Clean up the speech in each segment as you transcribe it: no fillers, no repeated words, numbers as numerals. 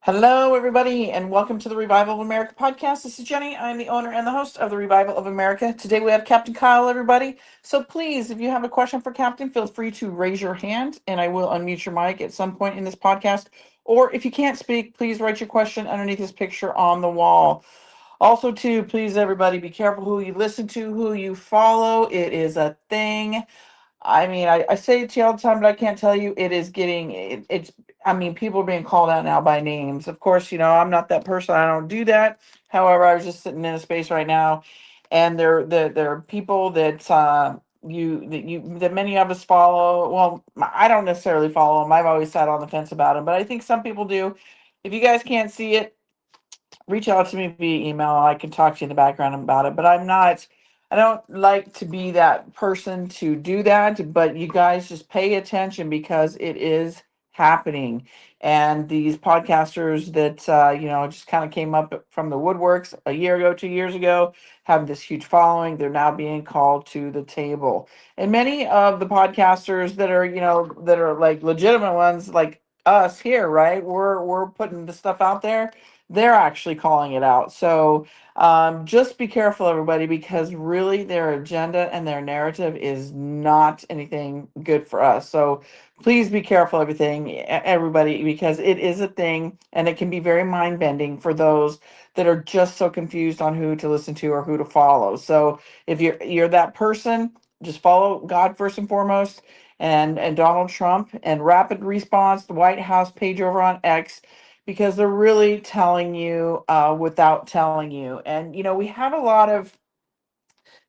Hello, everybody, and welcome to the Revival of America podcast. This is Jenny. I'm the owner and the host of the Revival of America. Today we have Captain Kyle, everybody. So please, if you have a question for Captain, feel free to raise your hand, and I will unmute your mic at some point in this podcast. Or if you can't speak, please write your question underneath this picture on the wall. Also, too, please, everybody, be careful who you listen to, who you follow. It is a thing. I say it to you all the time, but I can't tell you it is people are being called out now by names. Of course, I'm not that person. I don't do that. However, I was just sitting in a space right now, and there are people that many of us follow. Well, I don't necessarily follow them. I've always sat on the fence about them, but I think some people do. If you guys can't see it, reach out to me via email. I can talk to you in the background about it, but I don't like to be that person to do that, but you guys just pay attention because it is happening. And these podcasters that, just kind of came up from the woodworks a year ago, 2 years ago, have this huge following. They're now being called to the table. And many of the podcasters that are like legitimate ones, like us here, right? We're putting the stuff out there, they're actually calling it out. So just be careful, everybody, because really their agenda and their narrative is not anything good for us. So please be careful, everybody, because it is a thing and it can be very mind bending for those that are just so confused on who to listen to or who to follow. So if you're that person, just follow God first and foremost, and Donald Trump and Rapid Response, the White House page over on X, because they're really telling you without telling you. And, we have a lot of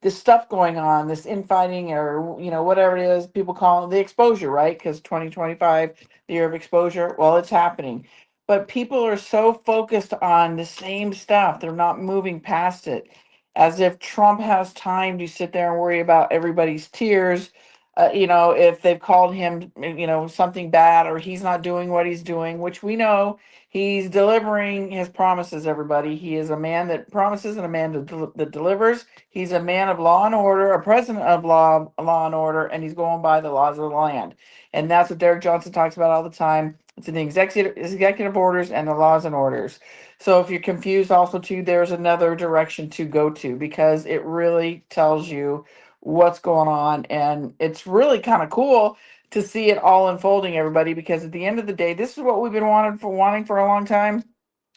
this stuff going on, this infighting, or, whatever it is, people call it the exposure, right? Because 2025, the year of exposure, well, it's happening. But people are so focused on the same stuff, they're not moving past it. As if Trump has time to sit there and worry about everybody's tears. If they've called him, something bad, or he's not doing what he's doing, which we know he's delivering his promises, everybody. He is a man that promises and a man that delivers. He's a man of law and order, a president of law and order, and he's going by the laws of the land. And that's what Derek Johnson talks about all the time. It's in the executive orders and the laws and orders. So if you're confused, also too, there's another direction to go to, because it really tells you what's going on, and it's really kind of cool to see it all unfolding, everybody, because at the end of the day, this is what we've been wanting for a long time.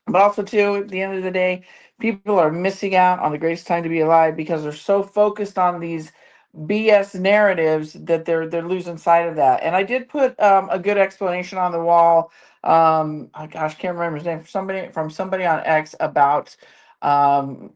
But also, too, at the end of the day, people are missing out on the greatest time to be alive because they're so focused on these BS narratives that they're losing sight of that. And I did put a good explanation on the wall. Oh gosh, can't remember his name. From somebody on X about the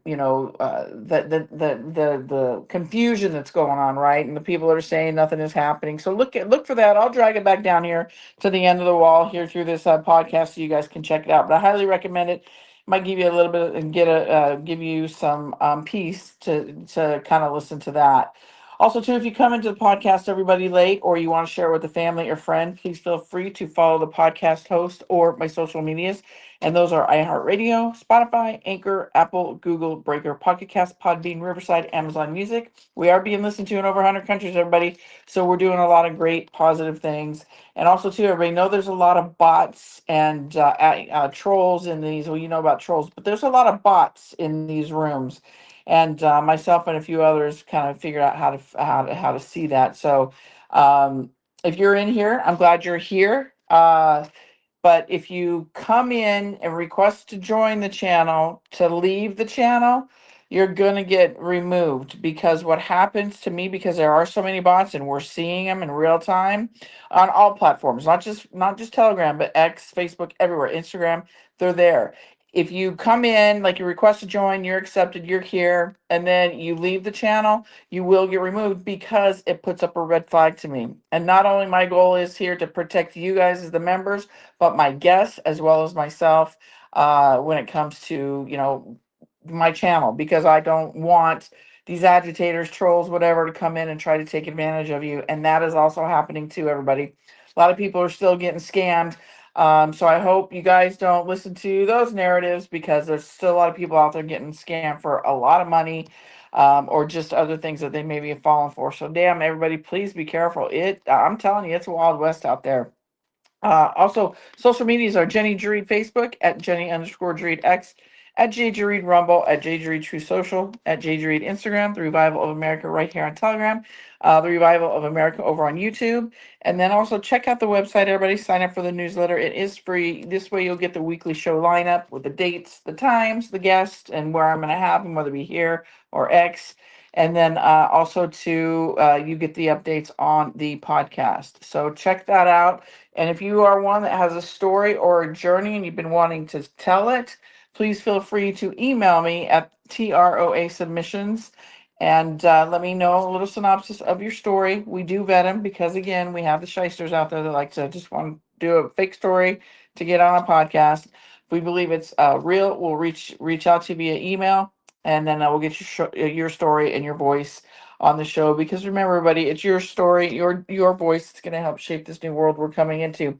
confusion that's going on, right? And the people that are saying nothing is happening. So look for that. I'll drag it back down here to the end of the wall here through this podcast, so you guys can check it out. But I highly recommend it. Might give you a little bit and give you some peace to kind of listen to that. Also, too, if you come into the podcast, everybody, late, or you want to share it with a family or friend, please feel free to follow the podcast host or my social medias. And those are iHeartRadio, Spotify, Anchor, Apple, Google, Breaker, PocketCast, Podbean, Riverside, Amazon Music. We are being listened to in over 100 countries, everybody. So we're doing a lot of great positive things. And also, too, everybody know there's a lot of bots and trolls in these. Well, you know about trolls, but there's a lot of bots in these rooms. And myself and a few others kind of figured out how to see that. So if you're in here, I'm glad you're here. But if you come in and request to join the channel, to leave the channel, you're going to get removed, because what happens to me, because there are so many bots and we're seeing them in real time on all platforms, not just Telegram, but X, Facebook, everywhere, Instagram, they're there. If you come in, like you request to join, you're accepted, you're here, and then you leave the channel, you will get removed, because it puts up a red flag to me. And not only my goal is here to protect you guys as the members, but my guests as well as myself, when it comes to, my channel, because I don't want these agitators, trolls, whatever, to come in and try to take advantage of you. And that is also happening to everybody. A lot of people are still getting scammed. So I hope you guys don't listen to those narratives, because there's still a lot of people out there getting scammed for a lot of money, or just other things that they maybe have fallen for. So damn, everybody, please be careful. I'm telling you, it's a wild west out there. Also, social medias are Jenny Jareed Facebook at Jenny_Jareed X, at J Jareed Rumble, at J Jareed True Social, at J Jareed Instagram, The Revival of America right here on Telegram, The Revival of America over on YouTube. And then also check out the website, everybody. Sign up for the newsletter. It is free. This way you'll get the weekly show lineup with the dates, the times, the guests, and where I'm going to have them, whether it be here or X. And then also to you get the updates on the podcast. So check that out. And if you are one that has a story or a journey and you've been wanting to tell it, please feel free to email me at TROA submissions and let me know a little synopsis of your story. We do vet them because, again, we have the shysters out there that like to just want to do a fake story to get on a podcast. If we believe it's real, we'll reach out to you via email, and then we'll get your story and your voice on the show, because remember, everybody, it's your story, your voice that's going to help shape this new world we're coming into.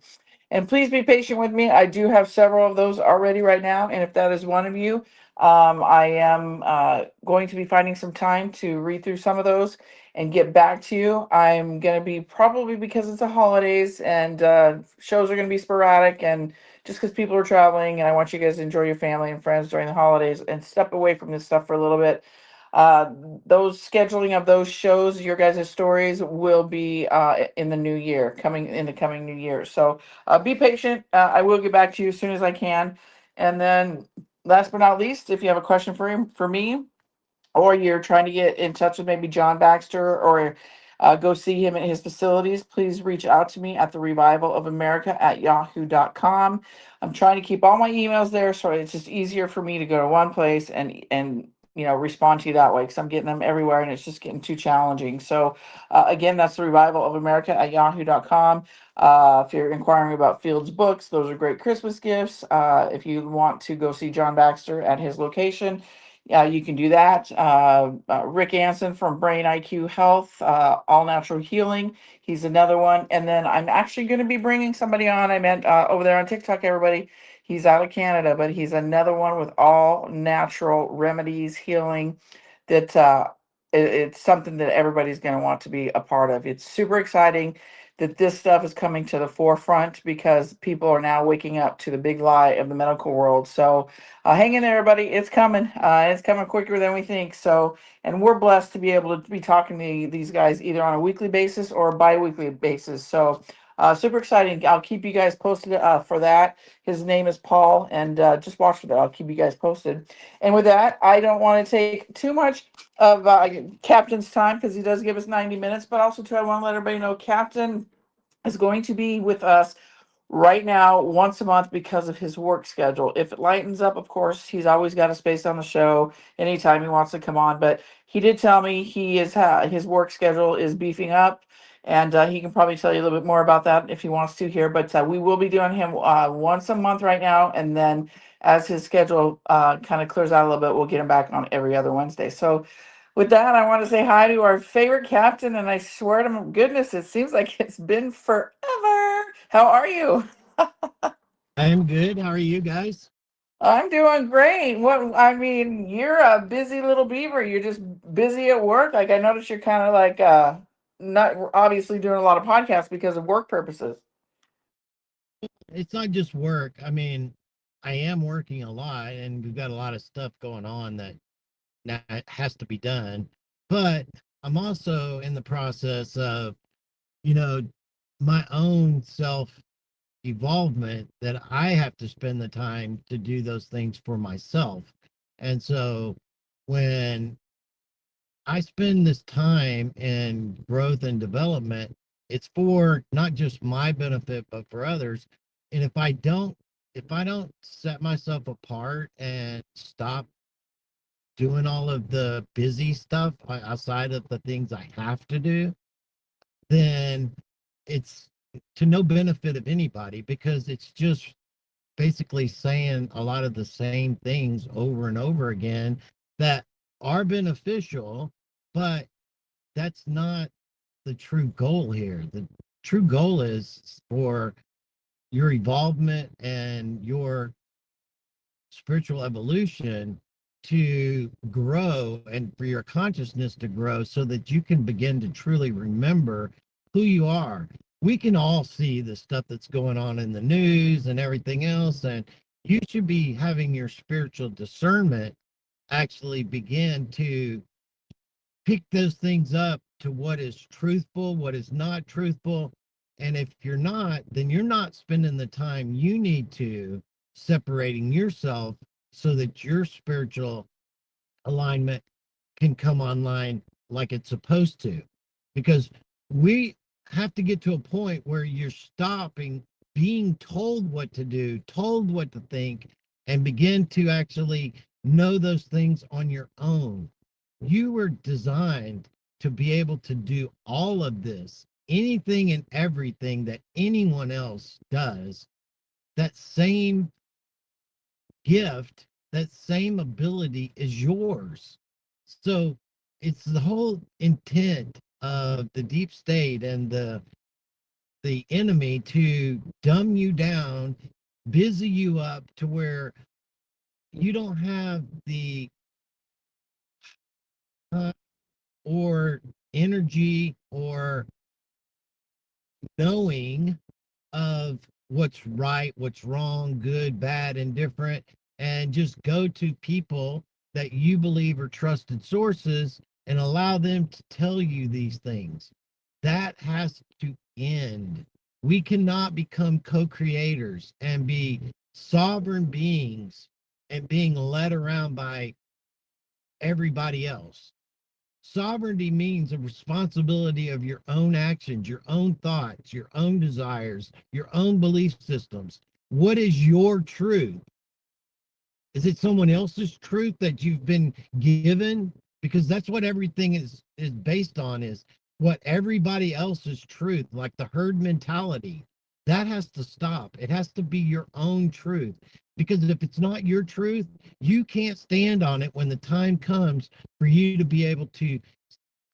And please be patient with me. I do have several of those already right now, and if that is one of you, I am going to be finding some time to read through some of those and get back to you. I'm going to be, probably because it's the holidays and shows are going to be sporadic, and just because people are traveling, and I want you guys to enjoy your family and friends during the holidays and step away from this stuff for a little bit. Those scheduling of those shows, your guys' stories, will be in the new year, coming in the coming new year. So be patient. I will get back to you as soon as I can. And then, last but not least, if you have a question for me, or you're trying to get in touch with maybe John Baxter, or go see him at his facilities, please reach out to me at the Revival of America at yahoo.com. I'm trying to keep all my emails there, so it's just easier for me to go to one place and respond to you that way, because I'm getting them everywhere and it's just getting too challenging. So again, that's the Revival of America at yahoo.com. If you're inquiring about Field's books, those are great Christmas gifts. If you want to go see John Baxter at his location, you can do that. Rick Anson from Brain IQ Health, All Natural Healing. He's another one. And then I'm actually going to be bringing somebody on. I meant over there on TikTok, everybody. He's out of Canada, but he's another one with all natural remedies, healing. That it's something that everybody's going to want to be a part of. It's super exciting that this stuff is coming to the forefront, because people are now waking up to the big lie of the medical world. So hang in there, everybody. It's coming. It's coming quicker than we think. So, and we're blessed to be able to be talking to these guys either on a weekly basis or a bi-weekly basis. So super exciting. I'll keep you guys posted for that. His name is Paul, and just watch for that. I'll keep you guys posted. And with that, I don't want to take too much of Captain's time, because he does give us 90 minutes, but also too, I want to let everybody know Captain is going to be with us right now once a month because of his work schedule. If it lightens up, of course, he's always got a space on the show anytime he wants to come on. But he did tell me his work schedule is beefing up, and he can probably tell you a little bit more about that if he wants to here. But we will be doing him once a month right now, and then as his schedule kind of clears out a little bit, we'll get him back on every other Wednesday. So with that, I want to say hi to our favorite captain, and I swear to goodness, it seems like it's been forever. How are you? I am good. How are you guys? I'm doing great. What I mean, you're a busy little beaver. You're just busy at work. Like, I noticed you're kind of like not obviously doing a lot of podcasts because of work purposes. It's not just work. I mean, I am working a lot and we've got a lot of stuff going on that has to be done. But I'm also in the process of, you know, my own self evolvement, that I have to spend the time to do those things for myself. And so when I spend this time in growth and development, it's for not just my benefit, but for others. And if I don't set myself apart and stop doing all of the busy stuff outside of the things I have to do, then it's to no benefit of anybody, because it's just basically saying a lot of the same things over and over again that are beneficial, but that's not the true goal here. The true goal is for your evolvement and your spiritual evolution to grow, and for your consciousness to grow, so that you can begin to truly remember who you are. we can all see the stuff that's going on in the news and everything else, and you should be having your spiritual discernment actually begin to pick those things up to what is truthful, what is not truthful. And if you're not, then you're not spending the time you need to separating yourself so that your spiritual alignment can come online like it's supposed to. Because we have to get to a point where you're stopping being told what to do, told what to think, and begin to actually know those things on your own. You were designed to be able to do all of this, anything and everything that anyone else does. That same gift, that same ability is yours. So it's the whole intent of the deep state and the enemy to dumb you down, busy you up to where you don't have the time or energy or knowing of what's right, what's wrong, good, bad, indifferent, and just go to people that you believe are trusted sources and allow them to tell you these things. That has to end. We cannot become co creators and be sovereign beings and being led around by everybody else. Sovereignty means a responsibility of your own actions, your own thoughts, your own desires, your own belief systems. What is your truth? Is it someone else's truth that you've been given? Because that's what everything is based on, is what everybody else's truth, like the herd mentality. That has to stop. It has to be your own truth. Because if it's not your truth, you can't stand on it when the time comes for you to be able to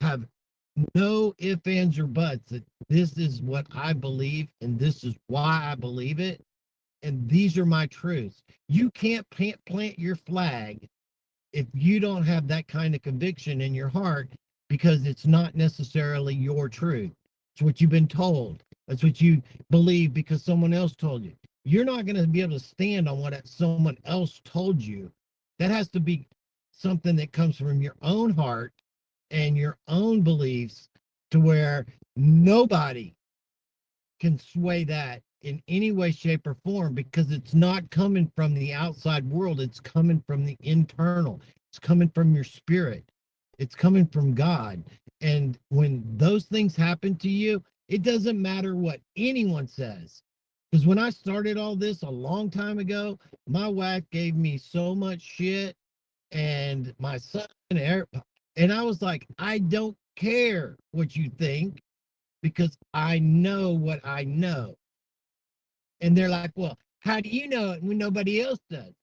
have no ifs, ands, or buts that this is what I believe and this is why I believe it. And these are my truths. You can't plant your flag if you don't have that kind of conviction in your heart, because it's not necessarily your truth. It's what you've been told. That's what you believe because someone else told you. You're not going to be able to stand on what someone else told you. That has to be something that comes from your own heart and your own beliefs, to where nobody can sway that in any way, shape, or form, because it's not coming from the outside world. It's coming from the internal. It's coming from your spirit. It's coming from God. And when those things happen to you, it doesn't matter what anyone says. Because when I started all this a long time ago, my wife gave me so much shit, and my son, and I was like, I don't care what you think, because I know what I know. And they're like, well, how do you know it when nobody else does?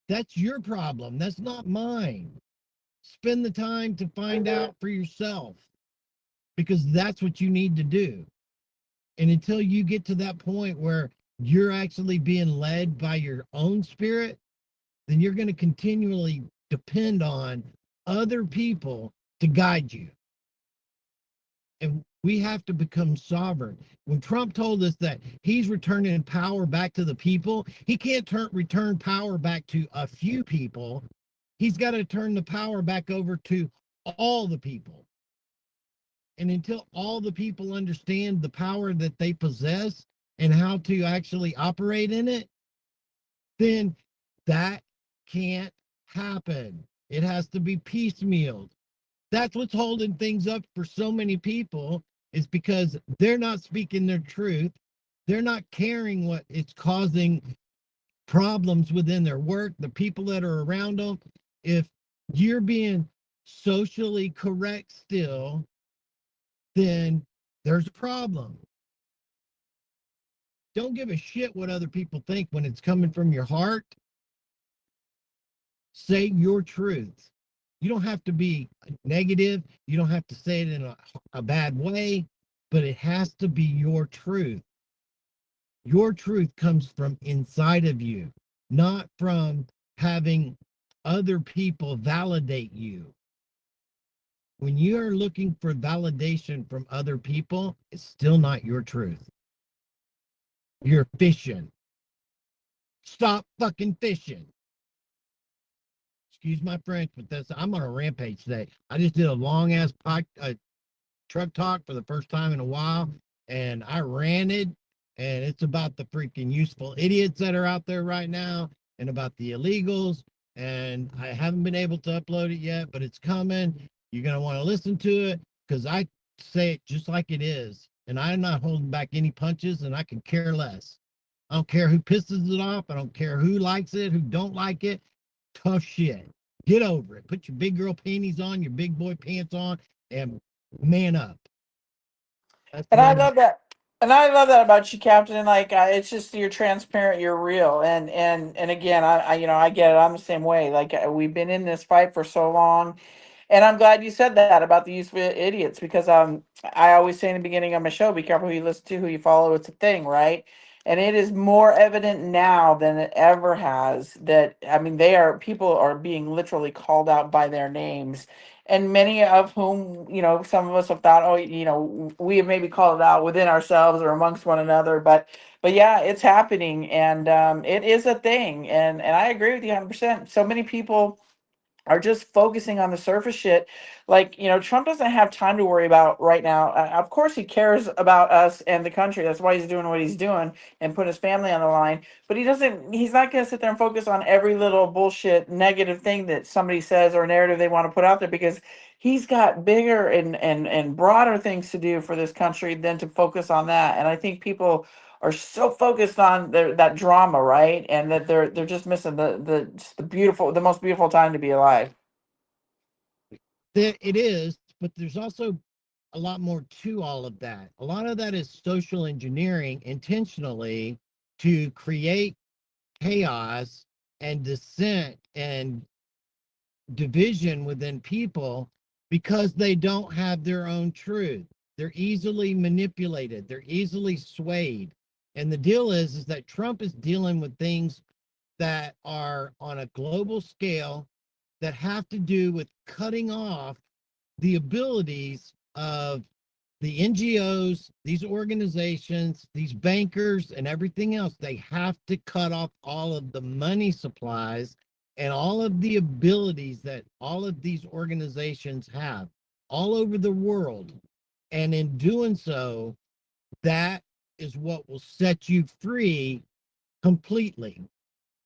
That's your problem. That's not mine. Spend the time to find out for yourself, because that's what you need to do. And until you get to that point where you're actually being led by your own spirit, then you're going to continually depend on other people to guide you. And we have to become sovereign. When Trump told us that he's returning power back to the people, he can't return power back to a few people. He's got to turn the power back over to all the people. And until all the people understand the power that they possess and how to actually operate in it, then that can't happen. It has to be piecemealed. That's what's holding things up for so many people, is because they're not speaking their truth. They're not caring what it's causing problems within their work, the people that are around them. If you're being socially correct still, then there's a problem. Don't give a shit what other people think when it's coming from your heart. Say your truth. You don't have to be negative. You don't have to say it in a bad way, but it has to be your truth. Your truth comes from inside of you, not from having other people validate you. When you are looking for validation from other people, it's still not your truth. You're fishing. Stop fucking fishing. Excuse my French, but I'm on a rampage today. I just did a long ass truck talk for the first time in a while, and I ranted, and it's about the freaking useful idiots that are out there right now, and about the illegals. And I haven't been able to upload it yet, but it's coming. You're gonna want to listen to it because I say it just like it is, and I'm not holding back any punches, and I can care less. I don't care who pisses it off. I don't care who likes it, who don't like it. Tough shit. Get over it. Put your big girl panties on, your big boy pants on, and man up. That's And what I I'm. love that. And I love that about you, Captain. Like, it's just you're transparent, you're real, and again, I get it. I'm the same way. Like, we've been in this fight for so long, and I'm glad you said that about the useful idiots because I always say in the beginning of my show, be careful who you listen to, who you follow. It's a thing, right? And it is more evident now than it ever has that I mean people are being literally called out by their names, and many of whom, some of us have thought, oh, we have maybe called it out within ourselves or amongst one another, but yeah, it's happening, and it is a thing, and I agree with you 100%. So many people are just focusing on the surface shit. Like, Trump doesn't have time to worry about right now. Of course, he cares about us and the country. That's why he's doing what he's doing and putting his family on the line. But he's not going to sit there and focus on every little bullshit negative thing that somebody says or narrative they want to put out there because he's got bigger and broader things to do for this country than to focus on that. And I think people are so focused on that drama, right? And that they're just missing just the most beautiful time to be alive. It is, but there's also a lot more to all of that. A lot of that is social engineering intentionally to create chaos and dissent and division within people because they don't have their own truth. They're easily manipulated, they're easily swayed. And the deal is that Trump is dealing with things that are on a global scale that have to do with cutting off the abilities of the NGOs, these organizations, these bankers, and everything else. They have to cut off all of the money supplies and all of the abilities that all of these organizations have all over the world. And in doing so, that is what will set you free completely.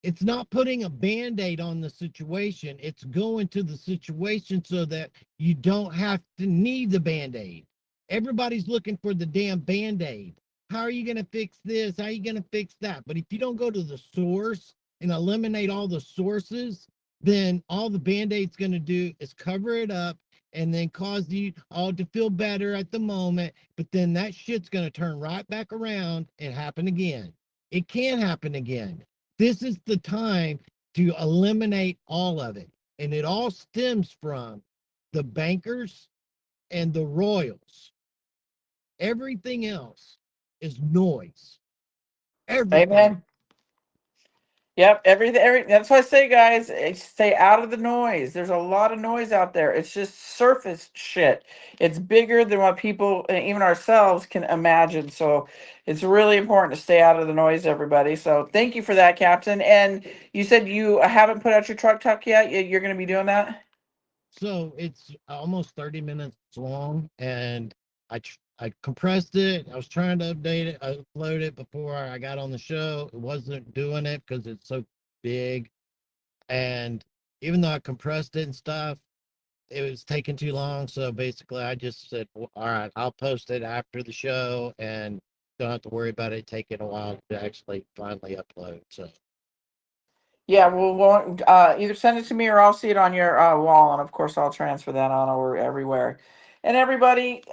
It's not putting a band-aid on the situation. It's going to the situation so that you don't have to need the band-aid. Everybody's looking for the damn band-aid. How are you going to fix this? How are you going to fix that? But if you don't go to the source and eliminate all the sources, then all the band-aid's going to do is cover it up and then cause you all to feel better at the moment. But then that shit's going to turn right back around and happen again. It can happen again. This is the time to eliminate all of it. And it all stems from the bankers and the royals. Everything else is noise. Everything. Amen. Yep, that's why I say, guys, stay out of the noise. There's a lot of noise out there. It's just surface shit. It's bigger than what people, and even ourselves, can imagine. So it's really important to stay out of the noise, everybody. So thank you for that, Captain. And you said you haven't put out your truck talk yet. You're going to be doing that? So it's almost 30 minutes long, and I compressed it. I was trying to update it, upload it before I got on the show. It wasn't doing it because it's so big. And even though I compressed it and stuff, it was taking too long. So basically, I just said, well, all right, I'll post it after the show and don't have to worry about it taking a while to actually finally upload. So, Yeah, we'll either send it to me or I'll see it on your wall, and of course I'll transfer that on over everywhere. And everybody,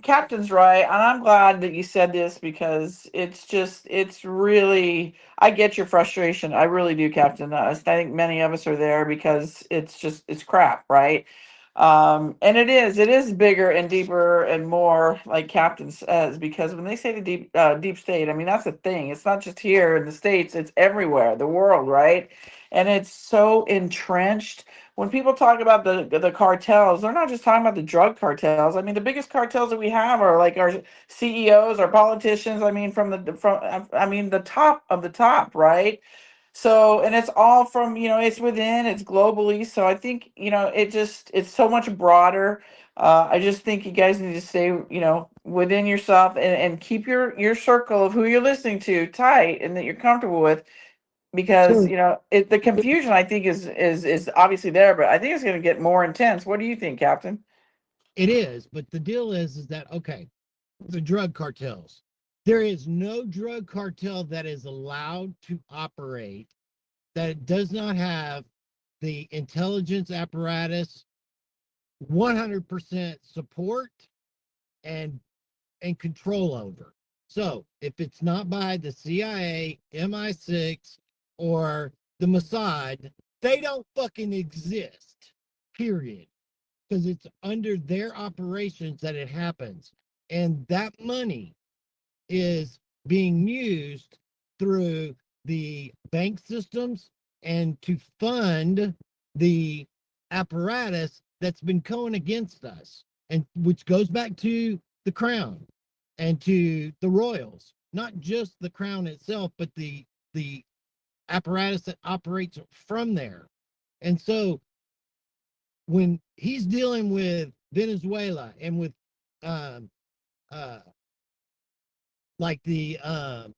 Captain's right, and I'm glad that you said this because it's really, I get your frustration. I really do, Captain. I think many of us are there because it's crap, right? And it is bigger and deeper and more, like Captain says, because when they say the deep state, I mean, that's a thing. It's not just here in the States, it's everywhere, the world, right? And it's so entrenched. When people talk about the cartels, they're not just talking about the drug cartels. I mean, the biggest cartels that we have are like our CEOs, our politicians. I mean, I mean, the top of the top, right? So, and it's all from, it's within, it's globally. So I think, it's so much broader. I just think you guys need to stay, within yourself, and keep your circle of who you're listening to tight and that you're comfortable with, because, So the confusion, I think, is obviously there, but I think it's going to get more intense. What do you think, Captain? it is, but the deal is that okay, the drug cartels. There is no drug cartel that is allowed to operate that does not have the intelligence apparatus 100% support and control over. So if it's not by the CIA, MI6, or the Mossad, they don't fucking exist. Period. Because it's under their operations that it happens. And that money is being used through the bank systems and to fund the apparatus that's been going against us, and which goes back to the crown and to the royals, not just the crown itself, but the apparatus that operates from there. And so when he's dealing with Venezuela and with um, uh, like the uh,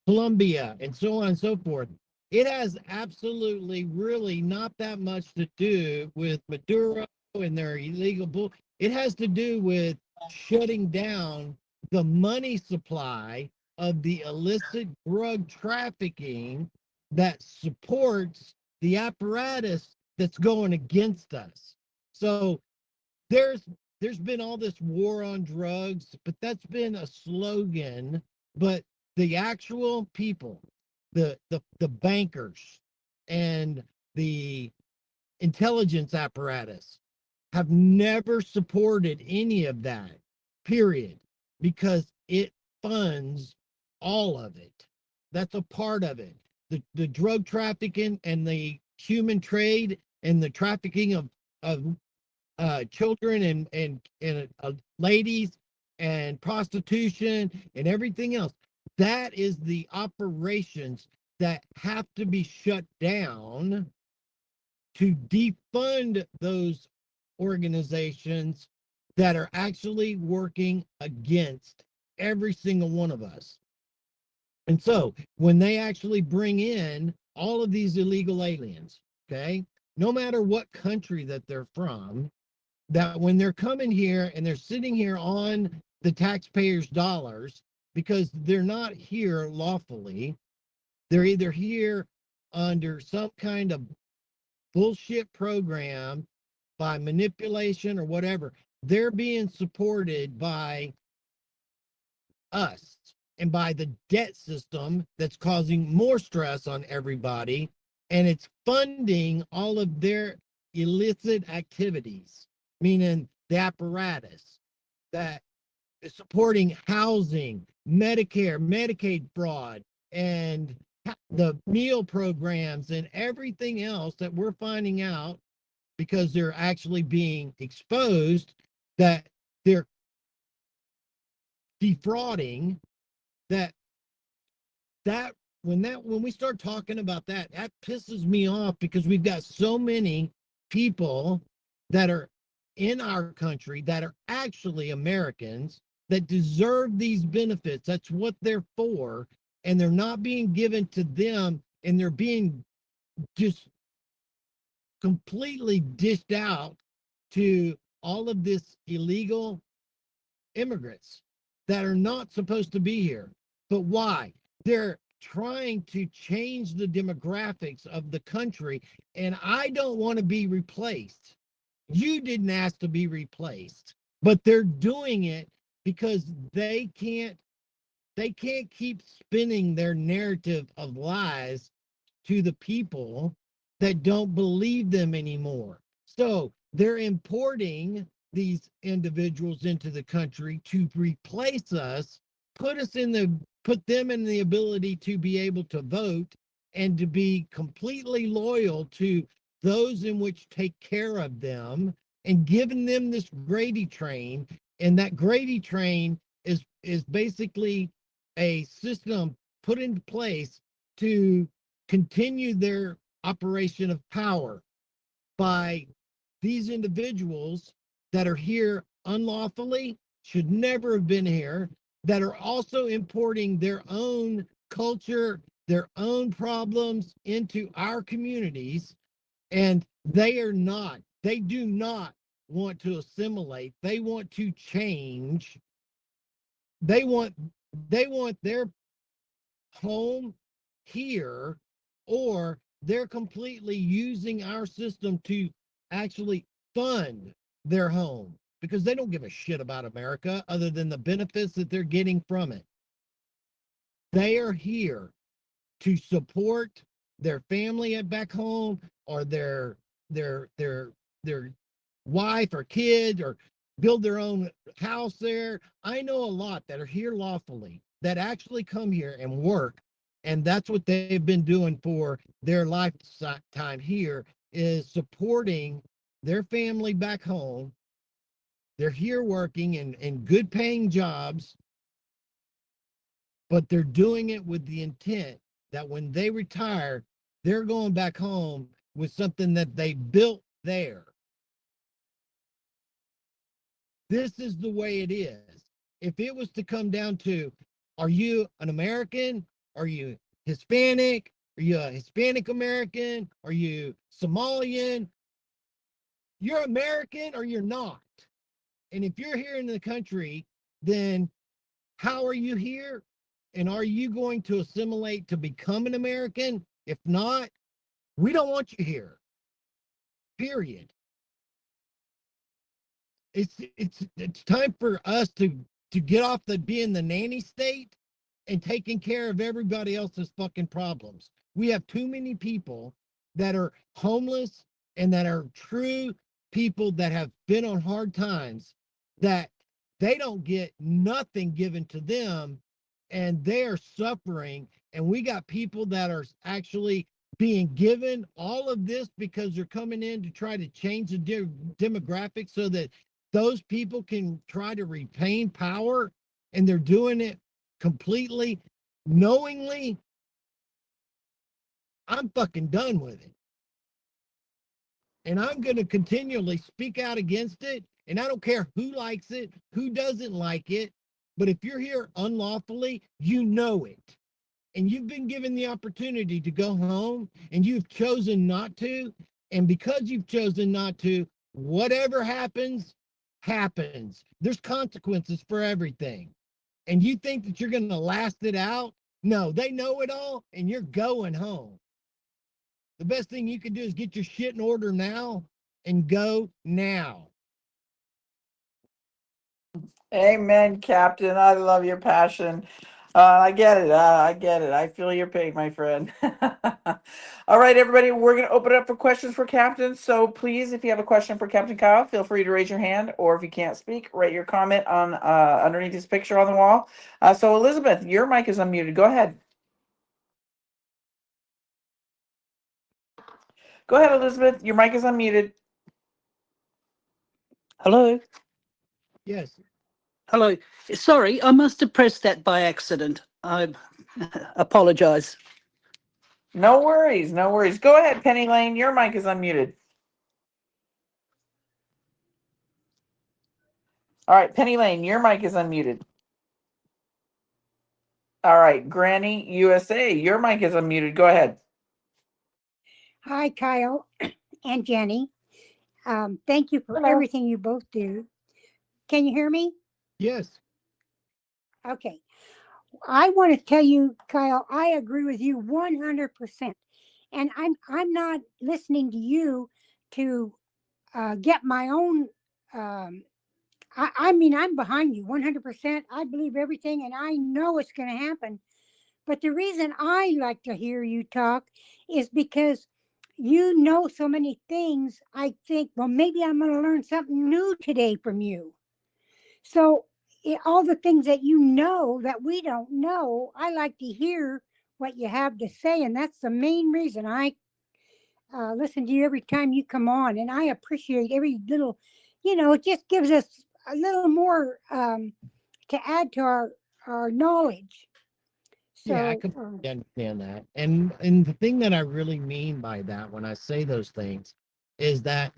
Colombia, and so on and so forth. It has absolutely really not that much to do with Maduro and their illegal bull. It has to do with shutting down the money supply of the illicit drug trafficking that supports the apparatus that's going against us. So there's there's been all this war on drugs, but that's been a slogan. But the actual people, the bankers and the intelligence apparatus have never supported any of that, period, because it funds all of it. That's a part of it. The drug trafficking and the human trade and the trafficking of children and ladies and prostitution and everything else. That is the operations that have to be shut down to defund those organizations that are actually working against every single one of us. And so when they actually bring in all of these illegal aliens, okay, no matter what country that they're from, that when they're coming here and they're sitting here on the taxpayers' dollars, because they're not here lawfully, they're either here under some kind of bullshit program by manipulation or whatever. They're being supported by us and by the debt system that's causing more stress on everybody, and it's funding all of their illicit activities, meaning the apparatus that is supporting housing, Medicare, Medicaid fraud, and the meal programs and everything else that we're finding out because they're actually being exposed that they're defrauding. That that when we start talking about that, that pisses me off, because we've got so many people that are in our country that are actually Americans that deserve these benefits. That's what they're for, and they're not being given to them, and they're being just completely dished out to all of this illegal immigrants that are not supposed to be here. But why? They're trying to change the demographics of the country, and I don't want to be replaced. You didn't ask to be replaced, but they're doing it because they can't keep spinning their narrative of lies to the people that don't believe them anymore. So they're importing these individuals into the country to replace us, put them in the ability to be able to vote and to be completely loyal to those in which take care of them, and giving them this Grady train. And that Grady train is basically a system put into place to continue their operation of power by these individuals that are here unlawfully, should never have been here, that are also importing their own culture, their own problems into our communities. And they do not want to assimilate. They want to change. They want their home here, or they're completely using our system to actually fund their home, because they don't give a shit about America other than the benefits that they're getting from it. They are here to support their family at back home, or their wife or kid, or build their own house there. I know a lot that are here lawfully, that actually come here and work, and that's what they've been doing for their lifetime here, is supporting their family back home. They're here working in good paying jobs, but they're doing it with the intent that when they retire, they're going back home with something that they built there. This is the way it is. If it was to come down to, are you an American? Are you Hispanic? Are you a Hispanic American? Are you Somalian? You're American or you're not. And if you're here in the country, then how are you here? And are you going to assimilate to become an American? If not, we don't want you here. Period. It's time for us to get off the being the nanny state and taking care of everybody else's fucking problems. We have too many people that are homeless and that are true people that have been on hard times, that they don't get nothing given to them, and they are suffering. And we got people that are actually being given all of this because they're coming in to try to change the demographics so that those people can try to retain power, and they're doing it completely knowingly. I'm fucking done with it. And I'm going to continually speak out against it. And I don't care who likes it, who doesn't like it. But if you're here unlawfully, you know it. And you've been given the opportunity to go home, and you've chosen not to. And because you've chosen not to, whatever happens, happens. There's consequences for everything. And you think that you're going to last it out? No, they know it all, and you're going home. The best thing you can do is get your shit in order now and go now. Amen, Captain. I love your passion. I get it. I get it. I feel your pain, my friend. All right, everybody, we're going to open it up for questions for Captain. So please, if you have a question for Captain Kyle, feel free to raise your hand, or if you can't speak, write your comment on underneath his picture on the wall. So Elizabeth, your mic is unmuted. Go ahead. Go ahead, Elizabeth. Your mic is unmuted. Hello? Yes. Hello. Sorry, I must have pressed that by accident. I apologize. No worries. No worries. Go ahead, Penny Lane. Your mic is unmuted. All right, Penny Lane, your mic is unmuted. All right, Granny USA, your mic is unmuted. Go ahead. Hi, Kyle and Jenny. Thank you for everything you both do. Can you hear me? Yes. Okay. I want to tell you, Kyle, I agree with you 100%. And I'm not listening to you to get my own. I mean, I'm behind you 100%. I believe everything, and I know it's going to happen. But the reason I like to hear you talk is because you know so many things. I think, well, maybe I'm going to learn something new today from you. So all the things that you know that we don't know, I like to hear what you have to say, and that's the main reason I listen to you every time you come on, and I appreciate every little, it just gives us a little more to add to our knowledge. Yeah, I So completely understand that. And the thing that I really mean by that when I say those things is that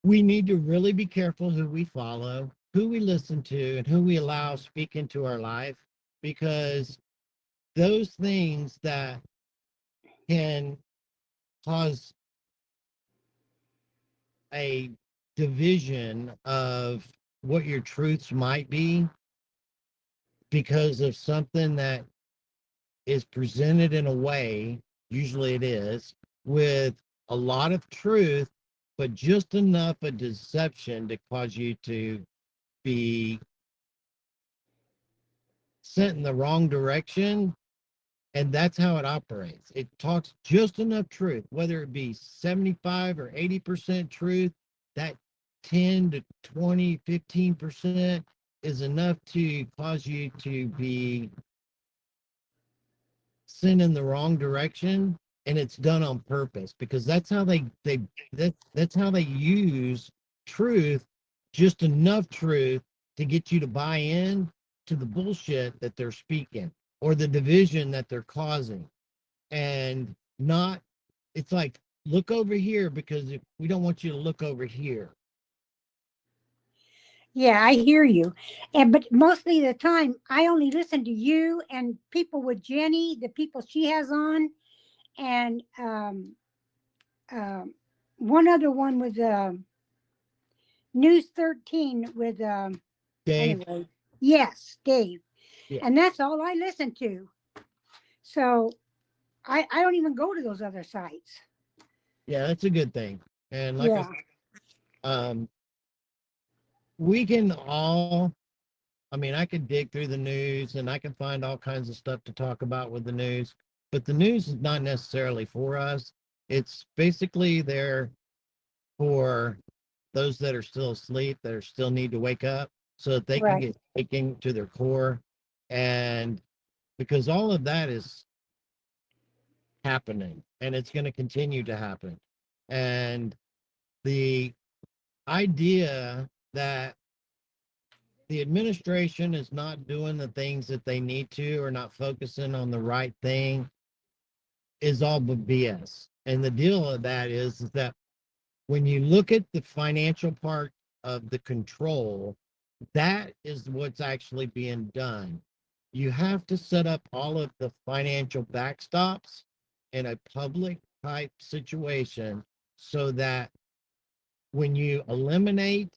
we need to really be careful who we follow, who we listen to, and who we allow speak into our life, because those things that can cause a division of what your truths might be because of something that is presented in a way, usually it is, with a lot of truth, but just enough of deception to cause you to be sent in the wrong direction. And that's how it operates. It talks just enough truth, whether it be 75 or 80% truth, that 10 to 20, 15% is enough to cause you to be sent in the wrong direction. And it's done on purpose because that's how that's how they use truth, just enough truth to get you to buy in to the bullshit that they're speaking or the division that they're causing. And not, it's like, look over here because if we don't want you to look over here. yeah, I hear you, but mostly the time I only listen to you and people with Jenny, the people she has on, and um, one other one with News 13 with Dave. anyway, yes, Dave, Yeah. and that's all I listen to. So I don't even go to those other sites. Yeah, that's a good thing. And like Yeah, um we can all, I mean, I could dig through the news and I can find all kinds of stuff to talk about with the news, but the news is not necessarily for us. It's basically there for those that are still asleep, that are still need to wake up so that they can right. get taken to their core. And because all of that is happening and it's going to continue to happen. And the idea that the administration is not doing the things that they need to or not focusing on the right thing is all but BS. And the deal of that is that when you look at the financial part of the control, that is what's actually being done. You have to set up all of the financial backstops in a public type situation so that when you eliminate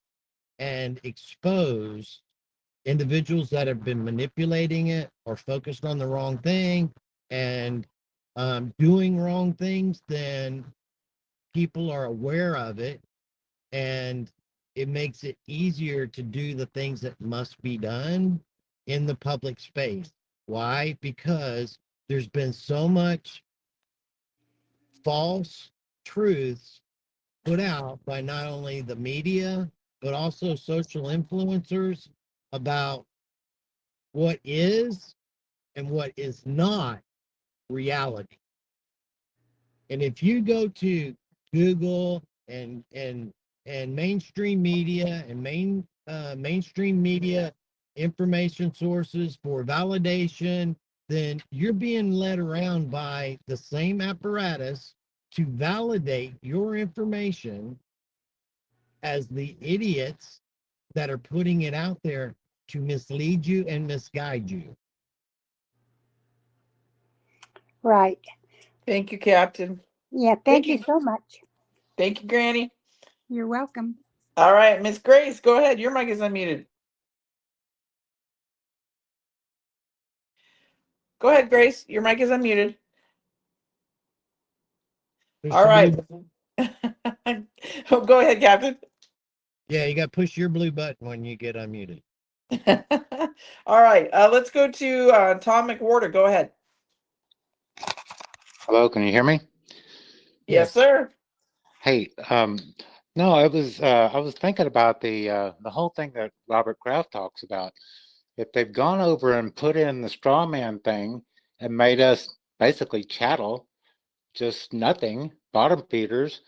and expose individuals that have been manipulating it or focused on the wrong thing and doing wrong things, then people are aware of it and it makes it easier to do the things that must be done in the public space. Why? Because there's been so much false truths put out by not only the media, but also social influencers about what is and what is not reality. And if you go to Google and mainstream media and mainstream media information sources for validation, then you're being led around by the same apparatus to validate your information as the idiots that are putting it out there to mislead you and misguide you. Right. Thank you, Captain. Yeah, thank you so much. Thank you, Granny. You're welcome. All right, Miss Grace, go ahead. Your mic is unmuted. Go ahead, Grace. Your mic is unmuted. There's All some right. blue- Go ahead, Captain. Yeah, you got to push your blue button when you get unmuted. All right. Let's go to Tom McWhorter. Go ahead. Hello, can you hear me? Yes, Yes. sir. Hey, no, I was thinking about the whole thing that Robert Kraft talks about. If they've gone over and put in the straw man thing and made us basically chattel, just nothing, bottom feeders,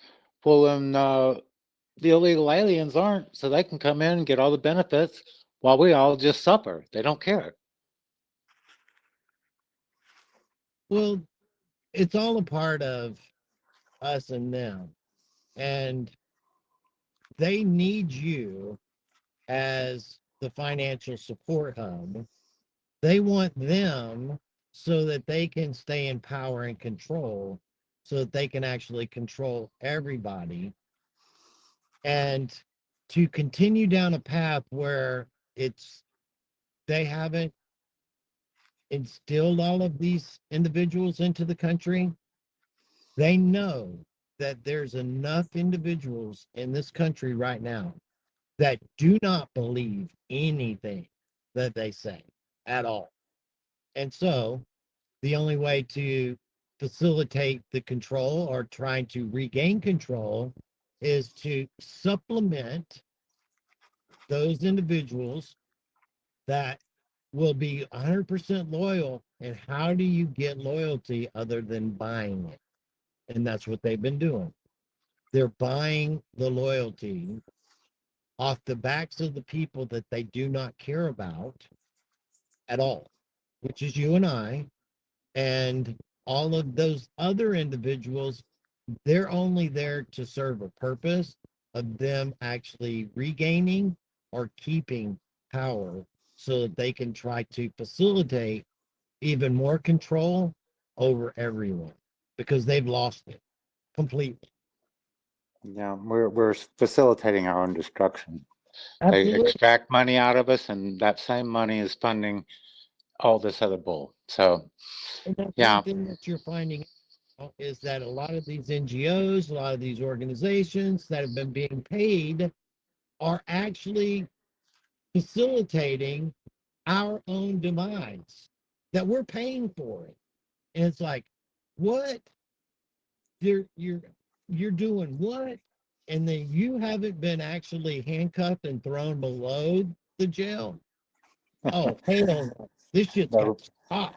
well then the illegal aliens aren't, so they can come in and get all the benefits while we all just suffer. They don't care. Well, it's all a part of us and them. And they need you as the financial support hub. They want them so that they can stay in power and control, so that they can actually control everybody. And to continue down a path where it's they haven't instilled all of these individuals into the country, they know that there's enough individuals in this country right now that do not believe anything that they say at all. And so the only way to facilitate the control or trying to regain control is to supplement those individuals that will be 100% loyal. And how do you get loyalty other than buying it? And that's what they've been doing. They're buying the loyalty off the backs of the people that they do not care about at all, which is you and I, and all of those other individuals. They're only there to serve a purpose of them actually regaining or keeping power so that they can try to facilitate even more control over everyone because they've lost it completely. Yeah, we're facilitating our own destruction. They Absolutely. extract money out of us, and that same money is funding all this other bull. So, And that's one yeah, thing that you're finding out is that a lot of these NGOs, a lot of these organizations that have been being paid are actually facilitating our own demise, that we're paying for it. And it's like, what? You're doing what? And then you haven't been actually handcuffed and thrown below the jail. Oh, hell no. This shit's the got to stop.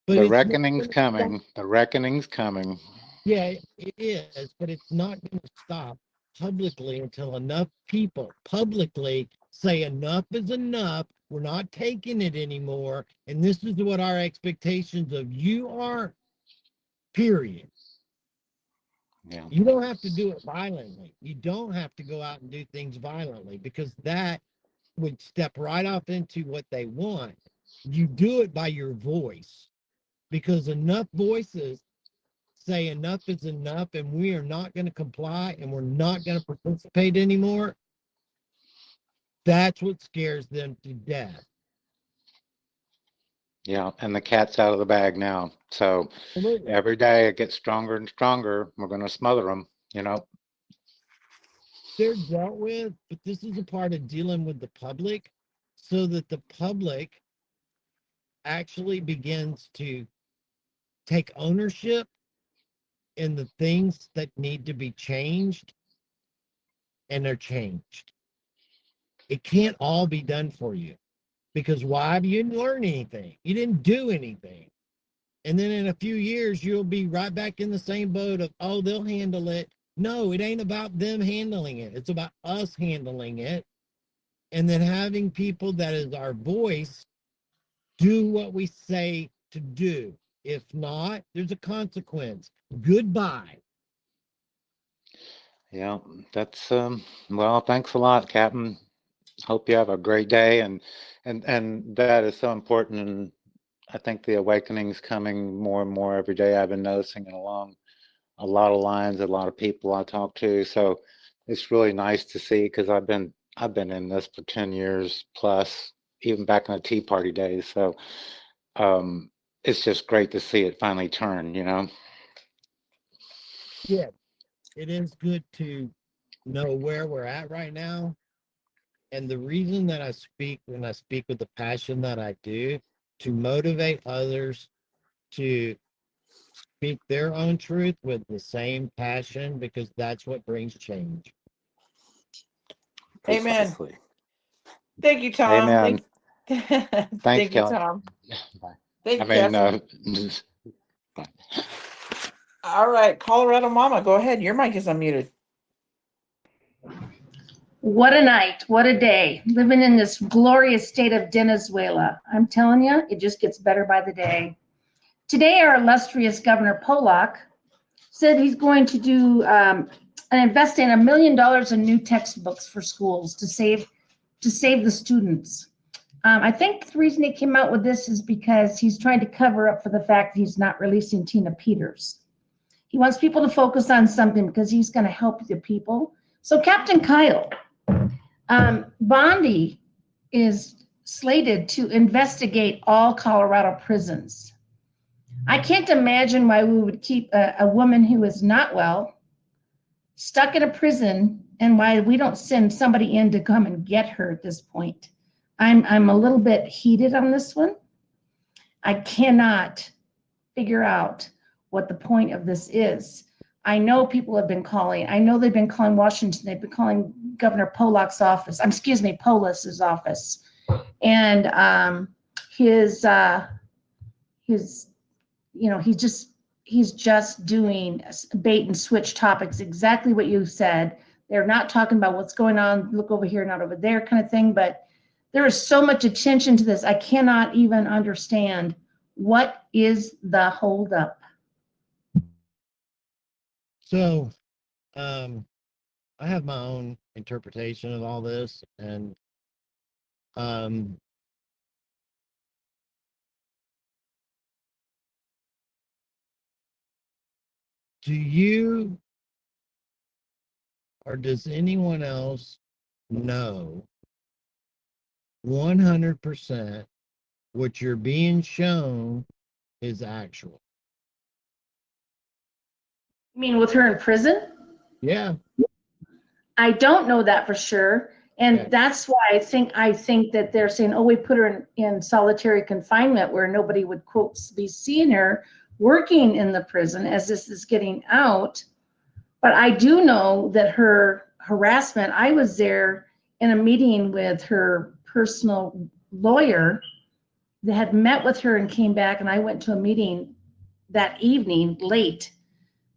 But the it's not reckoning's going to stop. coming. The reckoning's coming. Yeah, it is, but it's not going to stop publicly until enough people publicly say enough is enough. We're not taking it anymore. And this is what our expectations of you are, period. Yeah, You don't have to do it violently. You don't have to go out and do things violently because that would step right off into what they want. You do it by your voice because enough voices say enough is enough and we are not going to comply and we're not going to participate anymore. That's what scares them to death. yeah, and the cat's out of the bag now. So Absolutely. every day it gets stronger and stronger. We're going to smother them, you know. They're dealt with, but this is a part of dealing with the public so that the public actually begins to take ownership in the things that need to be changed and they're changed. It can't all be done for you because why? You didn't learn anything. You didn't do anything. And then in a few years, you'll be right back in the same boat of, oh, they'll handle it. No, it ain't about them handling it. It's about us handling it. And then having people that is our voice do what we say to do. If not, there's a consequence. Goodbye. Yeah, that's well, thanks a lot, Captain. Hope you have a great day, and that is so important. And I think the awakening's coming more and more every day. I've been noticing it along a lot of lines, a lot of people I talk to. So it's really nice to see because I've been in this for 10 years plus, even back in the Tea Party days. So it's just great to see it finally turn, you know. Yeah, it is good to know where we're at right now. And the reason that I speak when I speak with the passion that I do to motivate others to speak their own truth with the same passion, because that's what brings change. Amen. Precisely. Thank you, Tom. Amen. Thank Thanks, you, Kelly. Tom. Bye. Thank I you, mean, Cassie. bye. All right, Colorado Mama, go ahead. Your mic is unmuted. What a night. What a day. Living in this glorious state of Venezuela. I'm telling you, it just gets better by the day. Today, our illustrious Governor Pollock said he's going to do invest in $1 million in new textbooks for schools to save the students. I think the reason he came out with this is because he's trying to cover up for the fact that he's not releasing Tina Peters. He wants people to focus on something because he's going to help the people. So Captain Kyle, Bondi is slated to investigate all Colorado prisons. I can't imagine why we would keep a woman who is not well stuck in a prison and why we don't send somebody in to come and get her at this point. I'm a little bit heated on this one. I cannot figure out what the point of this is. I know people have been calling. I know they've been calling Washington. They've been calling Governor Pollock's office. Polis's office. And he's just doing bait and switch topics, exactly what you said. They're not talking about what's going on, look over here, not over there kind of thing, but there is so much attention to this. I cannot even understand what is the holdup. So, I have my own interpretation of all this, and do you or does anyone else know 100% what you're being shown is actual? You mean with her in prison? Yeah. I don't know that for sure. And Okay. that's why I think that they're saying, oh, we put her in solitary confinement where nobody would, quote, be seeing her working in the prison as this is getting out. But I do know that her harassment, I was there in a meeting with her personal lawyer that had met with her and came back, and I went to a meeting that evening late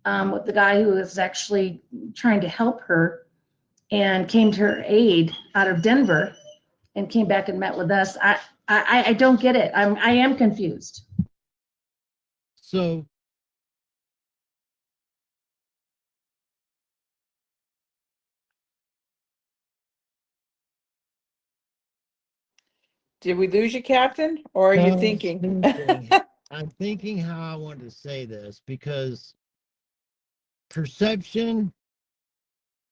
with the guy who was actually trying to help her and came to her aid out of Denver and came back and met with us. I don't get it. I am confused. So, Did we lose you, Captain? Or are you no, thinking? I'm thinking how I wanted to say this, because perception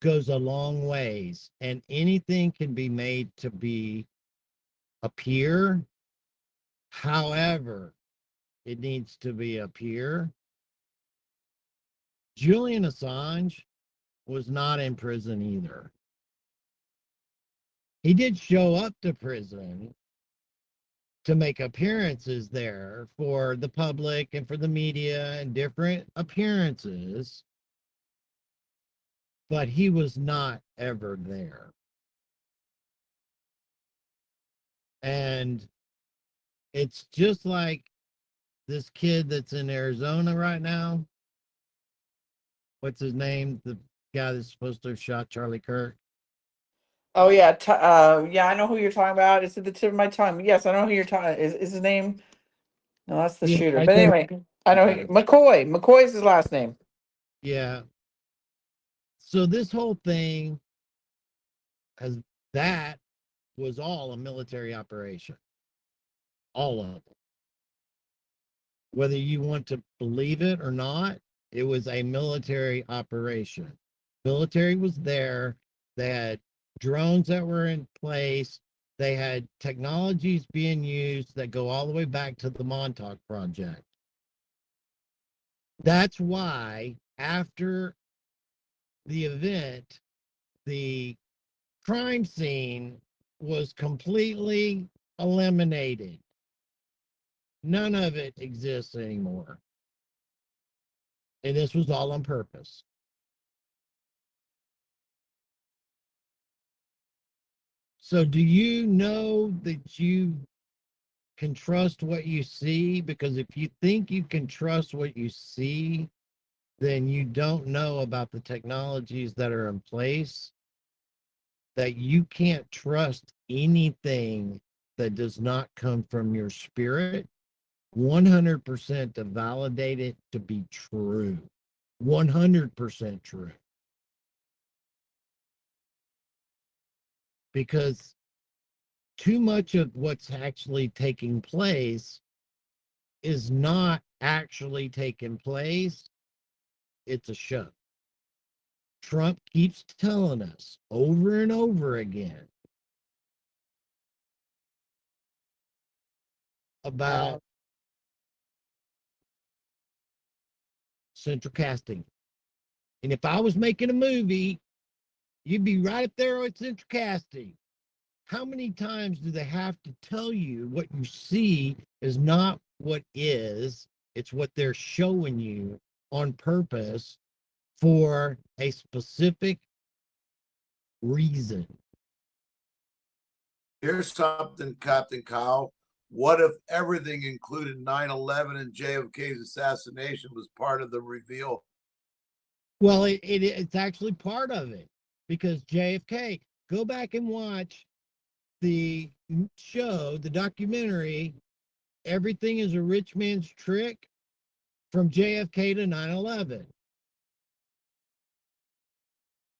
goes a long ways, and anything can be made to appear however it needs to be appear. Julian Assange was not in prison either. He did show up to prison to make appearances there for the public and for the media and different appearances, but he was not ever there. And it's just like this kid that's in Arizona right now. What's his name? The guy that's supposed to have shot Charlie Kirk. Oh yeah, yeah, I know who you're talking about. It's at the tip of my tongue. Yes, I know who you're talking. Is his name? No, that's the Yeah, shooter. I But think- anyway, I know McCoy. McCoy is his last name. Yeah. So this whole thing that was all a military operation. All of it. Whether you want to believe it or not, it was a military operation. Military was there. They had drones that were in place. They had technologies being used that go all the way back to the Montauk Project. That's why after the event, the crime scene was completely eliminated. None of it exists anymore. And this was all on purpose. So do you know that you can trust what you see? Because if you think you can trust what you see, then you don't know about the technologies that are in place, that you can't trust anything that does not come from your spirit 100% to validate it to be true. 100% true. Because too much of what's actually taking place is not actually taking place. It's a show. Trump keeps telling us over and over again about central casting. And if I was making a movie, you'd be right up there with central casting. How many times do they have to tell you what you see is not what is? It's what they're showing you on purpose for a specific reason. Here's something, Captain Kyle. What if everything included 9/11 and JFK's assassination was part of the reveal? Well, it's actually part of it, because JFK, go back and watch the show, the documentary, Everything is a Rich Man's Trick, from JFK to 9/11.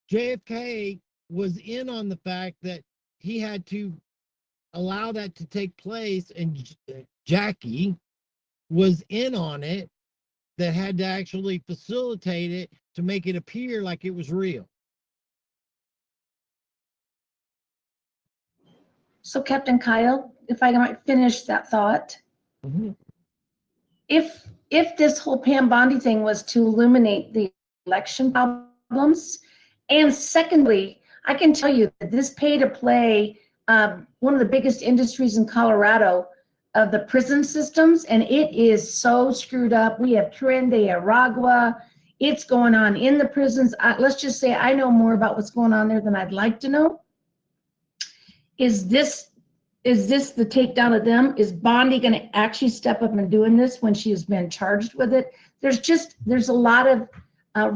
JFK was in on the fact that he had to allow that to take place, and Jackie was in on it, that had to actually facilitate it to make it appear like it was real. So Captain Kyle, if I might finish that thought, Mm-hmm. if this whole Pam Bondi thing was to illuminate the election problems, and secondly, I can tell you that this pay to play, one of the biggest industries in Colorado of the prison systems, and it is so screwed up. We have Tren de Aragua. It's going on in the prisons. Let's just say I know more about what's going on there than I'd like to know. Is this the takedown of them? Is Bondi going to actually step up and doing this when she has been charged with it? There's a lot of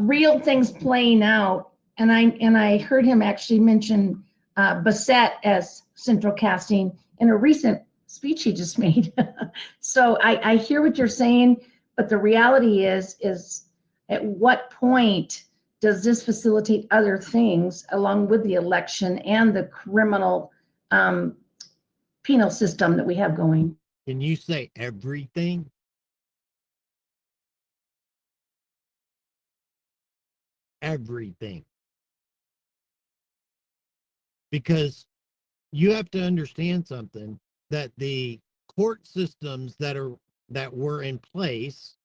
real things playing out. And I heard him actually mention Bassett as central casting in a recent speech he just made. So I hear what you're saying, but the reality is at what point does this facilitate other things along with the election and the criminal penal system that we have going? Can you say everything? Everything. Because you have to understand something, that the court systems that were in place